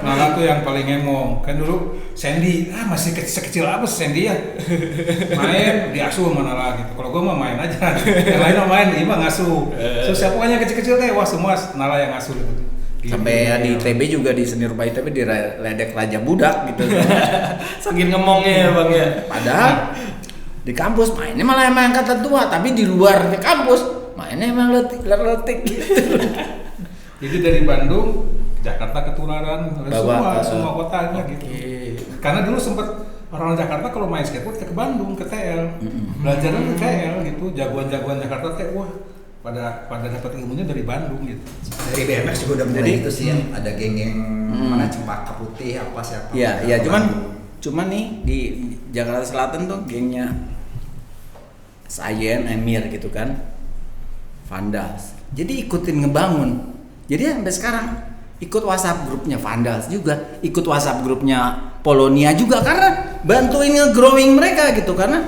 Nala tuh yang paling emong. Kan dulu Sandy, masih sekecil apa sih Sandy ya? Main diasuh sama Nala gitu. Kalau gua mah main aja. Yang lain mah main, dia mah ngasuh. So siapa yang kecil-kecil deh, wah semua Nala yang ngasuh gitu. Sampai ya di ITB juga, di seni rupa ITB diledek raja budak gitu. Saking ngomongnya ya Bang ya. Padahal di kampus mainnya malah emang angkatan tua, tapi di luar di kampus mainnya emang letik gitu. Jadi dari Bandung, Jakarta ketularan, Bawa semua kotanya gitu. Karena dulu sempat orang Jakarta kalau main skateboard ke Bandung, ke TL, belajarnya ke TL gitu. Jagoan-jagoan Jakarta kayak wah pada dapat ilmunya dari Bandung gitu. Dari BMX juga udah mulai itu sih yang ada geng-geng mana Cempaka Putih apa siapa. Iya, cuman nih di Jakarta Selatan tuh gengnya Sayen, Emir gitu kan, Vandals. Jadi ikutin ngebangun. Jadi sampai sekarang ikut WhatsApp grupnya Vandals juga, ikut WhatsApp grupnya Polonia juga, karena bantuin nge-growing mereka gitu. Karena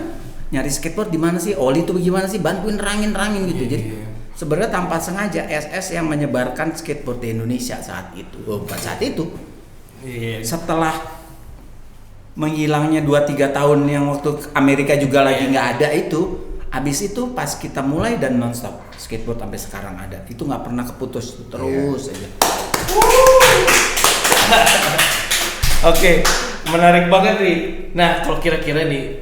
nyari skateboard di mana sih, oli itu gimana sih, bantuin rangin gitu. Jadi sebenarnya tanpa sengaja SS yang menyebarkan skateboard di Indonesia saat itu. Bukan saat itu. Setelah menghilangnya 2-3 tahun yang waktu Amerika juga lagi nggak ada itu, abis itu pas kita mulai dan nonstop skateboard sampai sekarang ada. Itu nggak pernah keputus, terus aja. Oke, menarik banget nih. Nah, kalau kira-kira nih,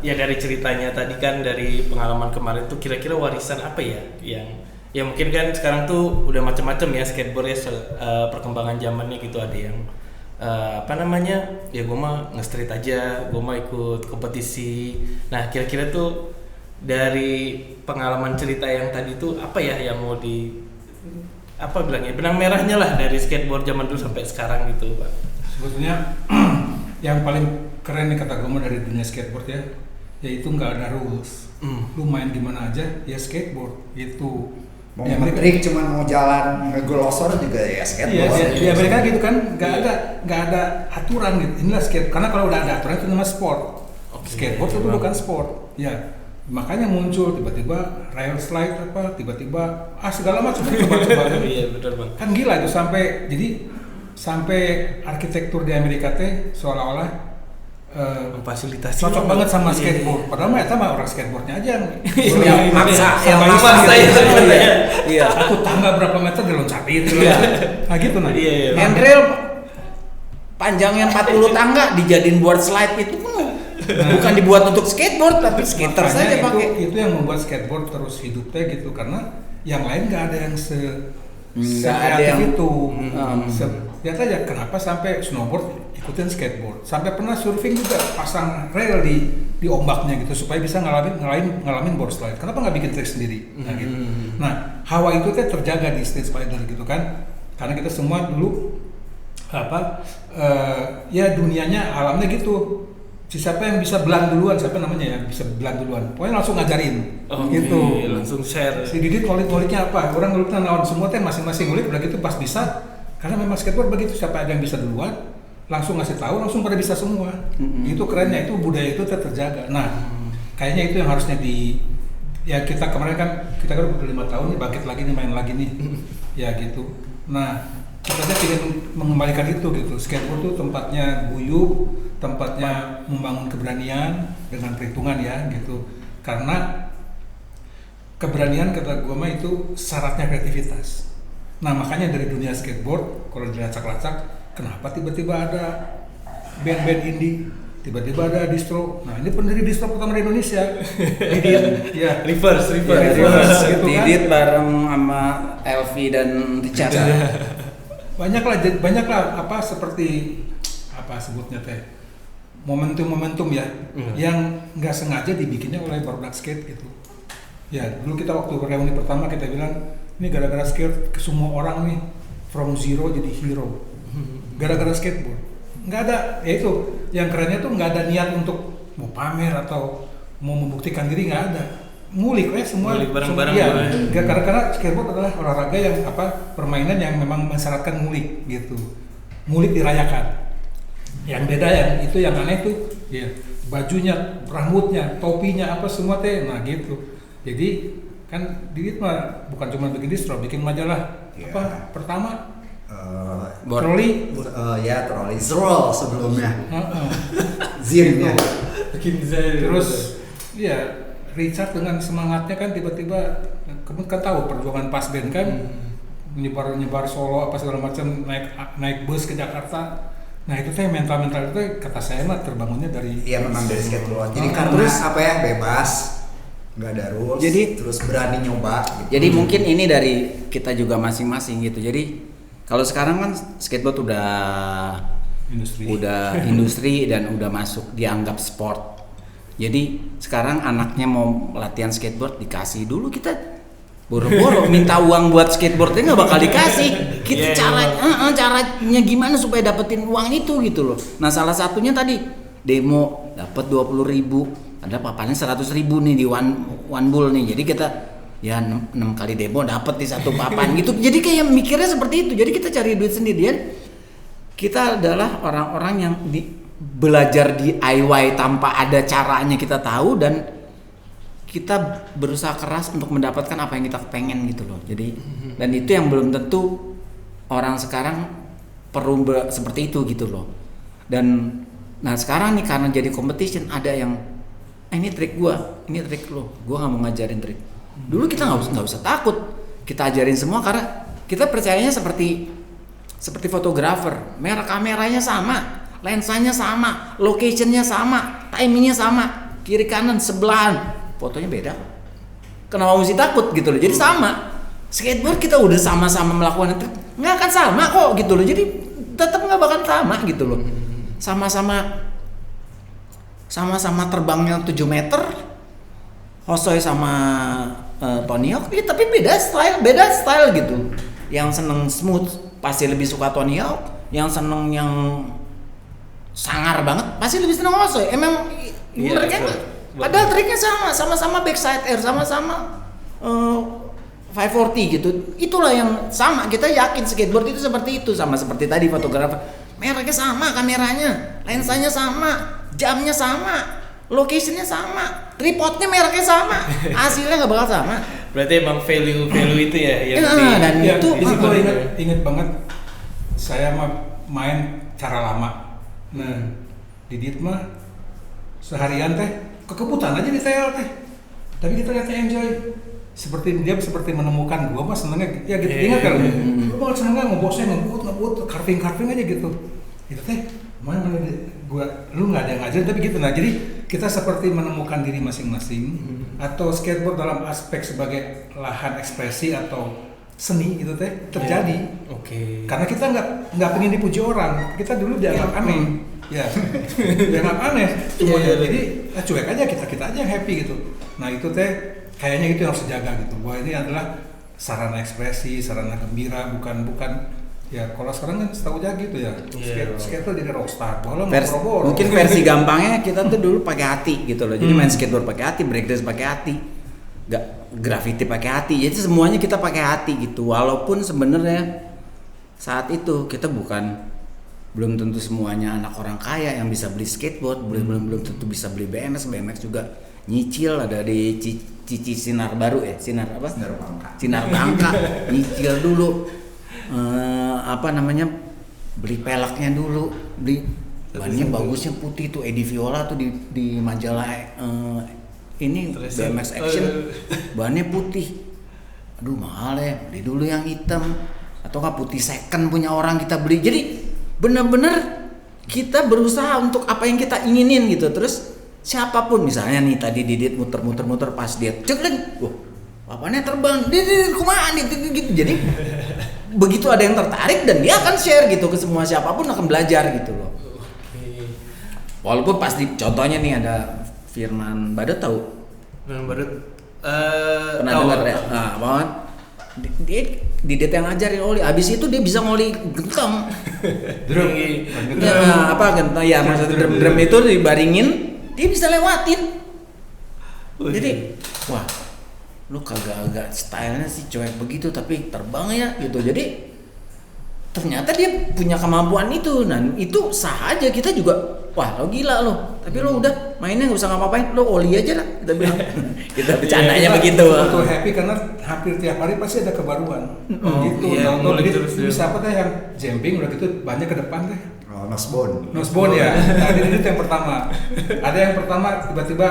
ya dari ceritanya tadi kan, dari pengalaman kemarin tuh, kira-kira warisan apa ya yang ya mungkin kan sekarang tuh udah macam-macam ya skateboard ya, perkembangan zamannya gitu. Ada yang apa namanya, ya gue mah nge-street aja, gue mah ikut kompetisi. Nah, kira-kira tuh dari pengalaman cerita yang tadi tuh apa ya yang mau apa bilangnya, benang merahnya lah dari skateboard zaman dulu sampai sekarang gitu Pak. Sebetulnya yang paling keren nih kata gue dari dunia skateboard ya, yaitu nggak ada rules. Lu main gimana aja ya skateboard gitu. Mau nge-trick cuman mau jalan ngeglosor juga ya skateboard. Iya, mereka gitu kan, nggak ada aturan gitu. Inilah skate. Karena kalau udah ada aturan itu namanya sport. Skateboard itu bukan sport. Ya, makanya muncul tiba-tiba rail slide apa, tiba-tiba segala macam coba-coba. Iya benar Bang. Kan gila itu sampai arsitektur di Amerika teh seolah-olah memfasilitasi cocok banget sama skateboard. Padahal mah sama orang skateboardnya aja Yang maksa itu. Iya. Aku tangga berapa meter diloncatin gitu. Nah gitu nah. Iya. Handrail panjangnya 40 tangga dijadiin board slide itu bukan dibuat untuk skateboard, tapi skater saja pakai. Itu yang membuat skateboard terus hidup teh gitu, karena yang lain nggak ada yang Nggak ada yang itu. Lihat aja kenapa sampai snowboard ikutin skateboard, sampai pernah surfing juga pasang rail di ombaknya gitu supaya bisa ngalamin board slide. Kenapa nggak bikin trik sendiri? Nah, gitu. Nah, hawa itu kan terjaga di Street Spider gitu kan, karena kita semua dulu ya dunianya alamnya gitu. Siapa yang bisa belan duluan, siapa namanya ya bisa belan duluan, pokoknya langsung ngajarin gitu, langsung share. Si Didit ngulik-nguliknya apa, orang nguliknya naon, semua teh masing-masing ngulik, udah gitu pas bisa, karena memang skateboard begitu, siapa ada yang bisa duluan langsung ngasih tahu, langsung pada bisa semua. Itu kerennya, itu budaya itu terjaga. Nah, kayaknya itu yang harusnya ya kita kemarin kan kita udah 5 tahun nih, bangkit lagi nih, main lagi nih ya gitu. Nah, kita ingin mengembalikan itu gitu. Skateboard itu tempatnya guyup, tempatnya membangun keberanian dengan perhitungan ya gitu. Karena keberanian kata gue mah itu syaratnya kreativitas. Nah makanya dari dunia skateboard kalau dilacak-lacak, kenapa tiba-tiba ada band-band indie, tiba-tiba ada distro. Nah ini pendiri distro pertama di Indonesia. Didit, ya. Reverse. Gitu kan. Didit bareng sama Elvi dan Richard. banyak lah apa seperti apa sebutnya teh momentum ya yang nggak sengaja dibikinnya oleh barudak skate gitu. Ya dulu kita waktu reuni pertama kita bilang ini gara-gara skate ke semua orang nih from zero jadi hero gara-gara skateboard. Nggak ada, ya itu yang kerennya tuh nggak ada niat untuk mau pamer atau mau membuktikan diri, nggak ada. Ngulik semua bareng-bareng. Ya, karena skateboard adalah olahraga yang permainan yang memang mensyaratkan ngulik gitu, ngulik dirayakan. Yang beda itu yang aneh tuh ya bajunya, rambutnya, topinya apa semua teh, nah gitu. Jadi kan Didit mah bukan cuma bikin distro, bikin majalah pertama troli troli Zroll sebelumnya Zirnya bikin terus ya Richard dengan semangatnya kan tiba-tiba kamu kan tahu perjuangan pas band kan nyebar Solo apa segala macam, naik bus ke Jakarta. Nah itu teh mental itu kata saya mah terbangunnya dari memang dari skateboard. Jadi karena terus bebas, nggak ada rules, jadi terus berani nyoba gitu. Jadi mungkin ini dari kita juga masing-masing gitu. Jadi kalau sekarang kan skateboard udah industri dan udah masuk dianggap sport. Jadi sekarang anaknya mau latihan skateboard dikasih. Dulu kita boro-boro minta uang buat skateboardnya nggak bakal dikasih. Kita caranya gimana supaya dapetin uang itu gitu loh. Nah salah satunya tadi demo dapat 20.000, ada papannya 100.000 nih di one bull nih. Jadi kita ya 6 kali demo dapat di satu papan gitu. Jadi kayak mikirnya seperti itu. Jadi kita cari duit sendirian. Kita adalah orang-orang yang belajar DIY tanpa ada caranya kita tahu, dan kita berusaha keras untuk mendapatkan apa yang kita pengen gitu loh. Jadi dan itu yang belum tentu orang sekarang perlu seperti itu gitu loh. Dan nah sekarang nih karena jadi competition ada yang ini trik gua, ini trik lo, gua nggak mau ngajarin trik. Dulu kita nggak usah takut, kita ajarin semua karena kita percayanya seperti fotografer, merek kameranya sama, lensanya sama, locationnya sama, timingnya sama, kiri kanan sebelahan, fotonya beda. Kenapa mesti takut gitu loh? Jadi sama, skateboard kita udah sama-sama melakukan itu, nggak akan sama kok gitu loh. Jadi tetap nggak bakal sama gitu loh. Sama-sama terbangnya 7 meter, Hosoy sama Tony Hawk, tapi beda style gitu. Yang seneng smooth pasti lebih suka Tony Hawk, yang seneng yang sangar banget pasti lebih seneng Hosoy. Emang mereka padahal triknya sama-sama backside air, sama-sama 540 gitu. Itulah yang sama, kita yakin skateboard itu seperti itu, sama seperti tadi fotografer. Mereknya sama, kameranya, lensanya sama, jamnya sama, locationnya sama, tripodnya mereknya sama, hasilnya nggak bakal sama. Berarti emang value itu ya yang dan itu gue inget banget saya main cara lama. Nah Didit mah seharian teh kekebutan aja di TL teh, tapi kita lihatnya enjoy. Seperti menemukan gua mah senengnya ya gitu. Ingat kan lu mau senengnya ngebut carving aja gitu. Itu teh mana gua lu nggak ada yang ngajarin tapi gitu. Nah jadi kita seperti menemukan diri masing-masing atau skateboard dalam aspek sebagai lahan ekspresi atau seni itu teh terjadi. Oke. Karena kita nggak pengen dipuji orang, kita dulu dianggap aneh. Ya, dianggap aneh. Jadi cuek aja, kita aja yang happy gitu. Nah itu teh kayaknya itu yang harus dijaga gitu. Bahwa ini adalah sarana ekspresi, sarana gembira, bukan ya kalau sekarang kan setahu aja gitu ya. Skate tuh jadi rockstar. Mungkin versi gampangnya kita tuh dulu pakai hati gitu loh. Jadi main skateboard pakai hati, breakdance pakai hati, graffiti pakai hati. Jadi semuanya kita pakai hati gitu. Walaupun sebenarnya saat itu kita belum tentu semuanya anak orang kaya yang bisa beli skateboard, belum tentu bisa beli BMX juga nyicil, ada di Cici Sinar Baru Sinar Bangka nyicil dulu apa namanya, beli pelaknya dulu, beli bannya bagusnya putih tuh, Eddie Viola tuh di majalah ini BMX Action bannya putih. Aduh mahal ya, beli dulu yang hitam atau nggak putih second punya orang kita beli. Jadi benar-benar kita berusaha untuk apa yang kita inginin gitu. Terus siapapun misalnya nih tadi Didit muter-muter pas dia ceklek, wah apanya terbang, Didit kumaha gitu. Jadi begitu ada yang tertarik dan dia akan share gitu ke semua, siapapun akan belajar gitu loh. Walaupun pasti contohnya nih ada Firman Badut, tahu? Firman Badut Pernah dengar ya? Nah, banget. Dia Didit yang ngajarin oli, abis itu dia bisa ngoli gentong. Drum. Ya, apa gentong ya, maksudnya drum itu dibaringin, dia bisa lewatin. Jadi, wah, lu kagak agak stylenya sih cuek begitu tapi terbang ya gitu. Jadi ternyata dia punya kemampuan itu, dan itu sah aja. Kita juga, wah lo gila lo, tapi lo udah mainnya nggak usah ngapa-ngapain, lo oli aja lah kita bilang. Kita bercandanya begitu. Untuk happy karena hampir tiap hari pasti ada kebaruan. Gitu. Iya, Contoh mulai jadi terus ya. bisa apa teh yang jumping udah gitu banyak ke depan teh. Nosebone Ya. Tadi itu yang pertama. Ada yang pertama tiba-tiba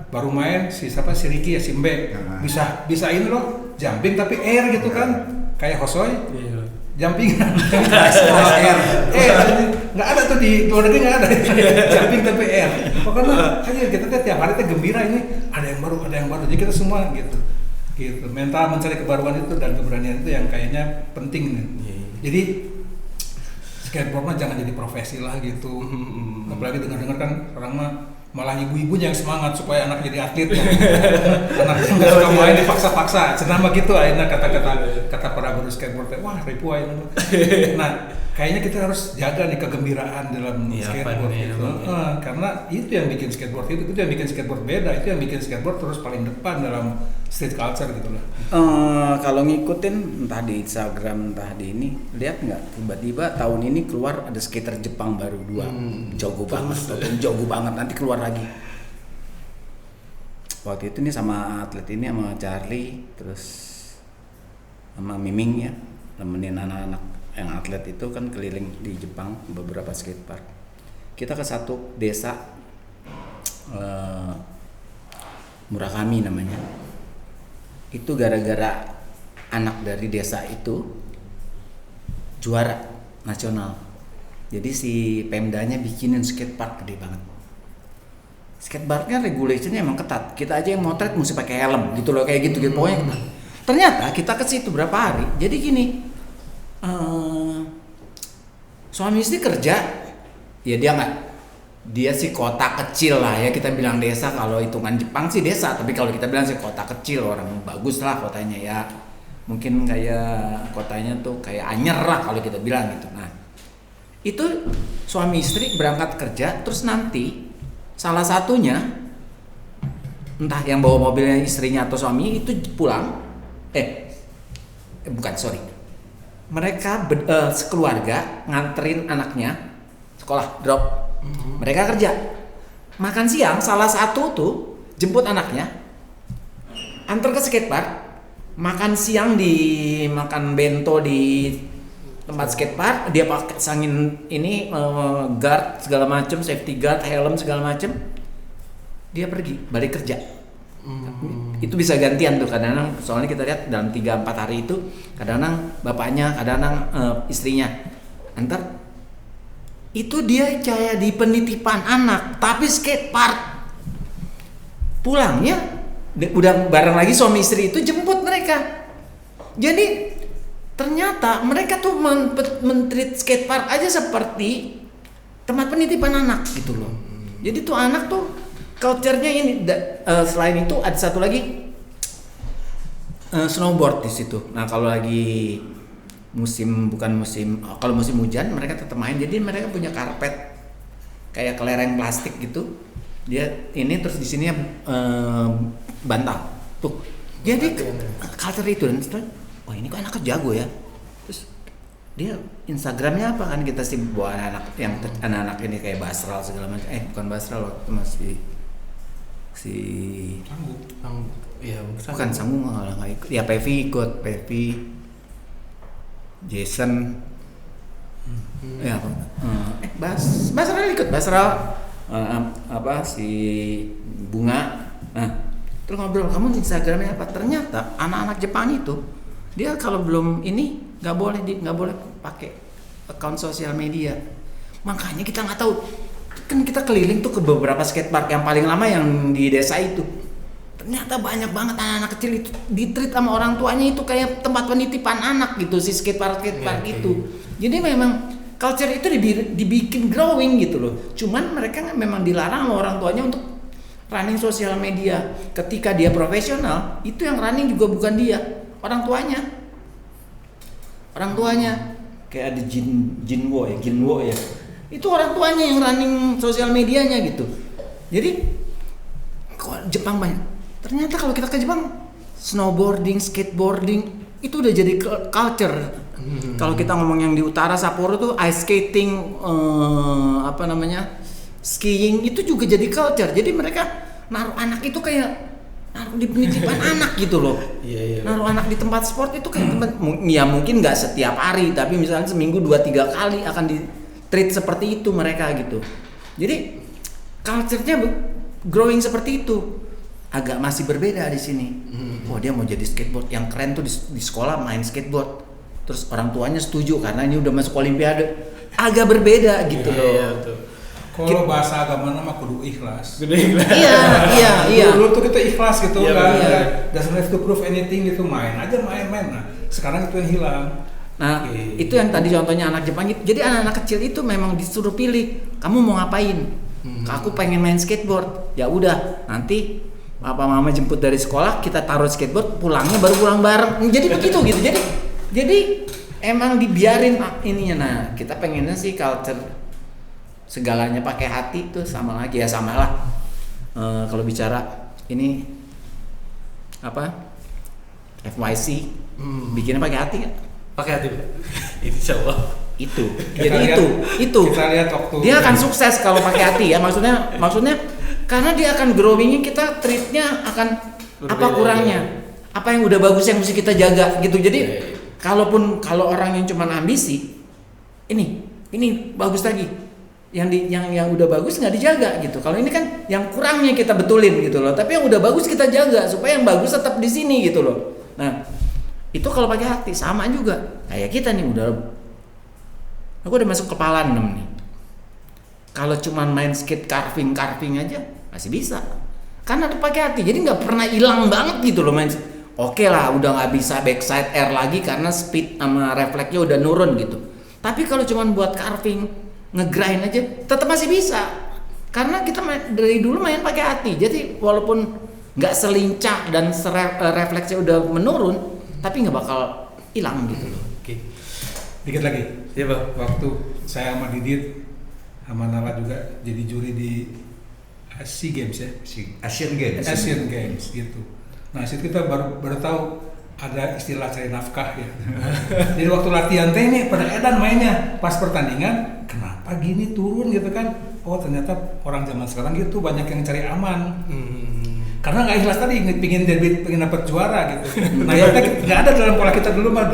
baru main si Ricky ya, si Mbe. Bisa ini loh, jumping tapi air gitu kan. Kayak Hosoy. Iya. Jumping air. Nggak ada tuh di luar negeri, nggak ada. Jumping tapi air. Pokoknya aja kita tiap hari tuh gembira, ini ada yang baru. Jadi kita semua gitu. Mental mencari kebaruan itu dan keberanian itu yang kayaknya penting nih. Jadi skateboard mah jangan jadi profesi lah gitu. Apalagi dengar-dengar kan orang mah malah ibu-ibunya yang semangat supaya anak jadi atlet. Anaknya nggak suka main dipaksa-paksa. Senama gitu akhirnya kata para guru skateboard. Wah ribu aja. Nah kayaknya kita harus jaga nih kegembiraan dalam skateboard gitu. Karena itu yang bikin skateboard itu yang bikin skateboard beda. Itu yang bikin skateboard terus paling depan dalam street culture gitu lah. Kalau ngikutin entah di Instagram entah di ini, lihat nggak tiba-tiba tahun ini keluar ada skater Jepang baru 2, jago banget, nanti keluar lagi. Waktu itu nih sama atlet ini, sama Charlie, terus sama Miming ya, nemenin anak-anak yang atlet itu kan keliling di Jepang beberapa skatepark. Kita ke satu desa, Murakami namanya. Itu gara-gara anak dari desa itu juara nasional. Jadi si Pemdanya bikinin skatepark gede banget. Skateparknya regulationnya emang ketat. Kita aja yang motret mesti pakai helm gitu loh, kayak gitu pokoknya ketat. Ternyata kita ke situ berapa hari. Jadi gini, suami istri kerja, ya dia sih kota kecil lah ya, kita bilang desa. Kalau hitungan Jepang sih desa, tapi kalau kita bilang sih kota kecil, orang bagus lah kotanya ya, mungkin kayak kotanya tuh kayak Anyer lah kalau kita bilang gitu. Nah itu suami istri berangkat kerja, terus nanti salah satunya entah yang bawa mobilnya istrinya atau suami itu pulang, mereka sekeluarga nganterin anaknya sekolah, drop. Mereka kerja, makan siang salah satu tuh jemput anaknya, antar ke skatepark, makan siang makan bento di tempat skatepark, dia pakai sangin ini guard segala macem, safety guard, helm segala macem, dia pergi balik kerja. Itu bisa gantian tuh kadang-kadang, soalnya kita lihat dalam 3-4 hari itu kadang-kadang bapaknya, kadang-kadang istrinya antar. Itu dia kayak di penitipan anak tapi skatepark, pulangnya udah bareng lagi suami istri itu jemput mereka. Jadi ternyata mereka tuh men-treat skatepark aja seperti tempat penitipan anak gitu loh. Jadi tuh anak tuh culture-nya ini. Selain itu ada satu lagi, snowboard di situ. Nah kalau lagi kalau musim hujan mereka tetap main. Jadi mereka punya karpet kayak kelereng plastik gitu. Dia ini terus di sini bantal tuh. Jadi culture itu, dan wah ini kok anaknya jago ya. Terus dia Instagramnya apa kan, kita sih bawa anak-anak ini kayak Basral segala macam. Bukan Basral waktu masih bukan Sanggung nggak ikut. Ya Pevi ikut, Jason, ya apa? Basral ikut, Basral, si Bunga. Nah, terus ngobrol, kamu Instagramnya apa? Ternyata anak-anak Jepang itu dia kalau belum ini nggak boleh pakai account sosial media. Makanya kita nggak tahu. Kan kita keliling tuh ke beberapa skatepark yang paling lama yang di desa itu. Ternyata banyak banget anak-anak kecil itu di-treat sama orang tuanya itu kayak tempat penitipan anak gitu si skatepark itu. Jadi memang culture itu dibikin growing gitu loh. Cuman mereka memang dilarang sama orang tuanya untuk running sosial media. Ketika dia profesional, itu yang running juga bukan dia, orang tuanya. Orang tuanya kayak ada Jinwo ya. Itu orang tuanya yang running sosial medianya gitu. Jadi kok Jepang banyak. Ternyata kalau kita ke Jepang, snowboarding, skateboarding itu udah jadi culture. Kalau kita ngomong yang di utara Sapporo tuh ice skating, skiing itu juga jadi culture. Jadi mereka naruh anak itu kayak naruh di penitipan anak gitu loh. Iya. Naruh anak di tempat sport itu kayak tempat, ya mungkin nggak setiap hari, tapi misalnya seminggu 2-3 kali akan di treat seperti itu mereka gitu. Jadi culture-nya growing seperti itu. Agak masih berbeda di sini. Oh, dia mau jadi skateboard yang keren tuh di sekolah main skateboard. Terus orang tuanya setuju karena ini udah masuk olimpiade. Agak berbeda gitu loh. Iya, kalau bahasa agama nama kudu ikhlas. Iya. Dulu tuh kita ikhlas gitu iya, kan. Iya. Doesn't have to prove anything gitu, main. Nah, sekarang itu yang hilang. Nah, itu yang tadi contohnya anak Jepang gitu. Jadi anak-anak kecil itu memang disuruh pilih, kamu mau ngapain? Aku pengen main skateboard. Ya udah, nanti papa mama jemput dari sekolah, kita taruh skateboard, pulangnya baru pulang bareng. Jadi begitu gitu. Jadi emang dibiarin ininya. Nah, kita pengennya sih culture segalanya pakai hati tuh sama lagi ya, sama lah. Kalau bicara ini FYC bikinnya pakai hati nggak? Pakai hati. Insya Allah. Itu. Kita Jadi lihat, itu. Kita lihat waktu Dia akan sukses kalau pakai hati ya. Maksudnya karena dia akan growingnya, kita treatnya akan berbeda, apa kurangnya, apa yang udah bagus yang mesti kita jaga gitu. Jadi kalau orang yang cuma ambisi, ini bagus lagi, yang udah bagus nggak dijaga gitu. Kalau ini kan yang kurangnya kita betulin gitu loh, tapi yang udah bagus kita jaga supaya yang bagus tetap di sini gitu loh. Nah, itu kalau pakai hati sama juga kayak kita nih, aku udah masuk kepala 6 nih. Kalau cuma main skate carving aja masih bisa, karena tuh pakai hati, jadi nggak pernah hilang banget gitu loh main. Oke lah, udah nggak bisa backside air lagi karena speed sama refleksnya udah nurun gitu. Tapi kalau cuma buat carving, ngegrind aja tetap masih bisa, karena kita dari dulu main pakai hati. Jadi walaupun nggak selincah dan refleksnya udah menurun, tapi nggak bakal hilang gitu loh. Oke. Dikit lagi. Iya, Bang. Waktu saya sama Didit sama Nala juga jadi juri di SEA Games ya, Asian Games gitu. Nah, situ kita baru tahu ada istilah cari nafkah ya. Jadi waktu latihan teh nih pada edan mainnya, pas pertandingan kenapa gini turun gitu kan? Oh, ternyata orang zaman sekarang gitu banyak yang cari aman. Karena nggak ikhlas tadi, pengen dapat juara gitu. Nah, ya nggak ada dalam pola kita dulu mah.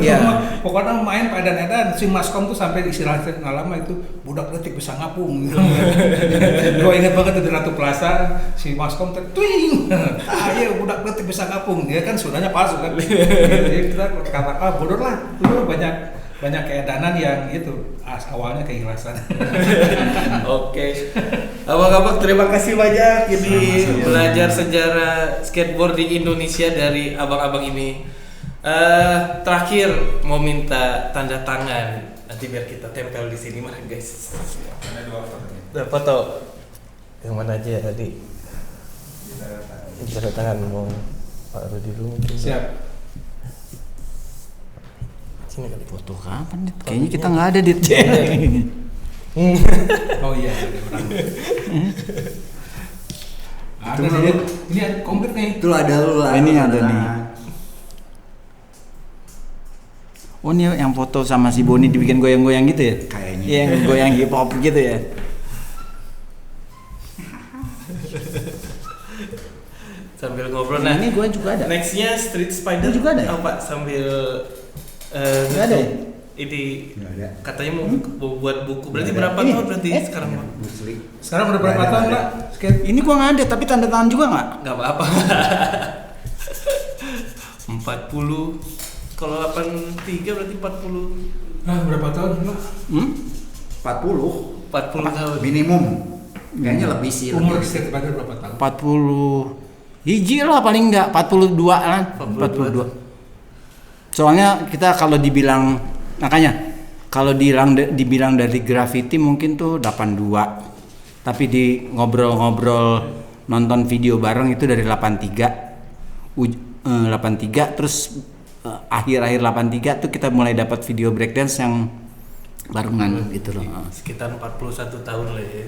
Pokoknya main edan-edan. Si Maskom tuh sampai istilah lama itu budak detik bisa ngapung. Gue ingat banget di Ratu Plaza, si Maskom tuh twing. Ayo budak detik bisa ngapung. Dia kan sudahnya palsu kan. Jadi kita kata bodoh lah. Dulu banyak keedanan yang itu awalnya keikhlasan. Oke. Abang-abang terima kasih banyak ini Sama-sama. belajar sejarah skateboarding Indonesia dari abang-abang ini. Terakhir mau minta tanda tangan nanti biar kita tempel di sini mana guys. Ada 2 foto. Udah foto. Yang mana aja ya tadi? Tanda tangan mau Pak Rudi dulu mungkin. Siap. Sini kali. Foto kapan Dit? Kayaknya kita nggak ada Dit. Oh iya, ada orang. Ada sih. Ini ada komplit nih. Itu ada lu lah. Ini ada nih. Oh, ini yang foto sama si Boni dibikin goyang-goyang gitu ya? Kayaknya. Iya, yang goyang hip hop gitu ya. Sambil ngobrol nah. Ini gue juga ada. Nextnya Street Spider Juga ada ya? apa sambil Nggak ada ya? ini Nggak ada. katanya mau buat buku. Berarti Nggak ada. berapa tahun berarti sekarang, Bang? Bruce Lee. Sekarang udah berapa Nggak ada, tahun nggak lah? ada. Skate. Ini gua nggak ada, tapi tanda tangan juga nggak? Nggak apa-apa. 40. Kalau 83 berarti 40. Ah, berapa tahun lah? 40 40 tahun. minimum. Kayaknya lebih sih. Umur lebih. skate spider berapa tahun? 40 hiji lah paling nggak, 42 lah, 42. Soalnya kita kalau dibilang, makanya kalau dibilang dari graffiti mungkin tuh 82. Tapi di ngobrol-ngobrol nonton video bareng itu dari 83. 83 terus akhir-akhir 83 tuh kita mulai dapat video breakdance yang barengan gitu loh. Sekitar 41 tahun lah ya.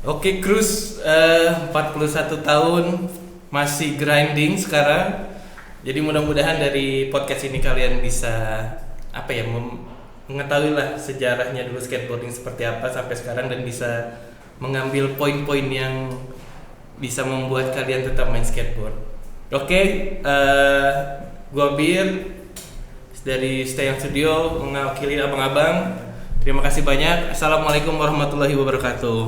Oke, Cruz 41 tahun masih grinding sekarang. Jadi mudah-mudahan dari podcast ini kalian bisa apa ya mengetahui lah sejarahnya dulu skateboarding seperti apa sampai sekarang dan bisa mengambil poin-poin yang bisa membuat kalian tetap main skateboard. Oke, gua Bir dari Stay Young Studio mewakili abang-abang. Terima kasih banyak. Assalamualaikum warahmatullahi wabarakatuh.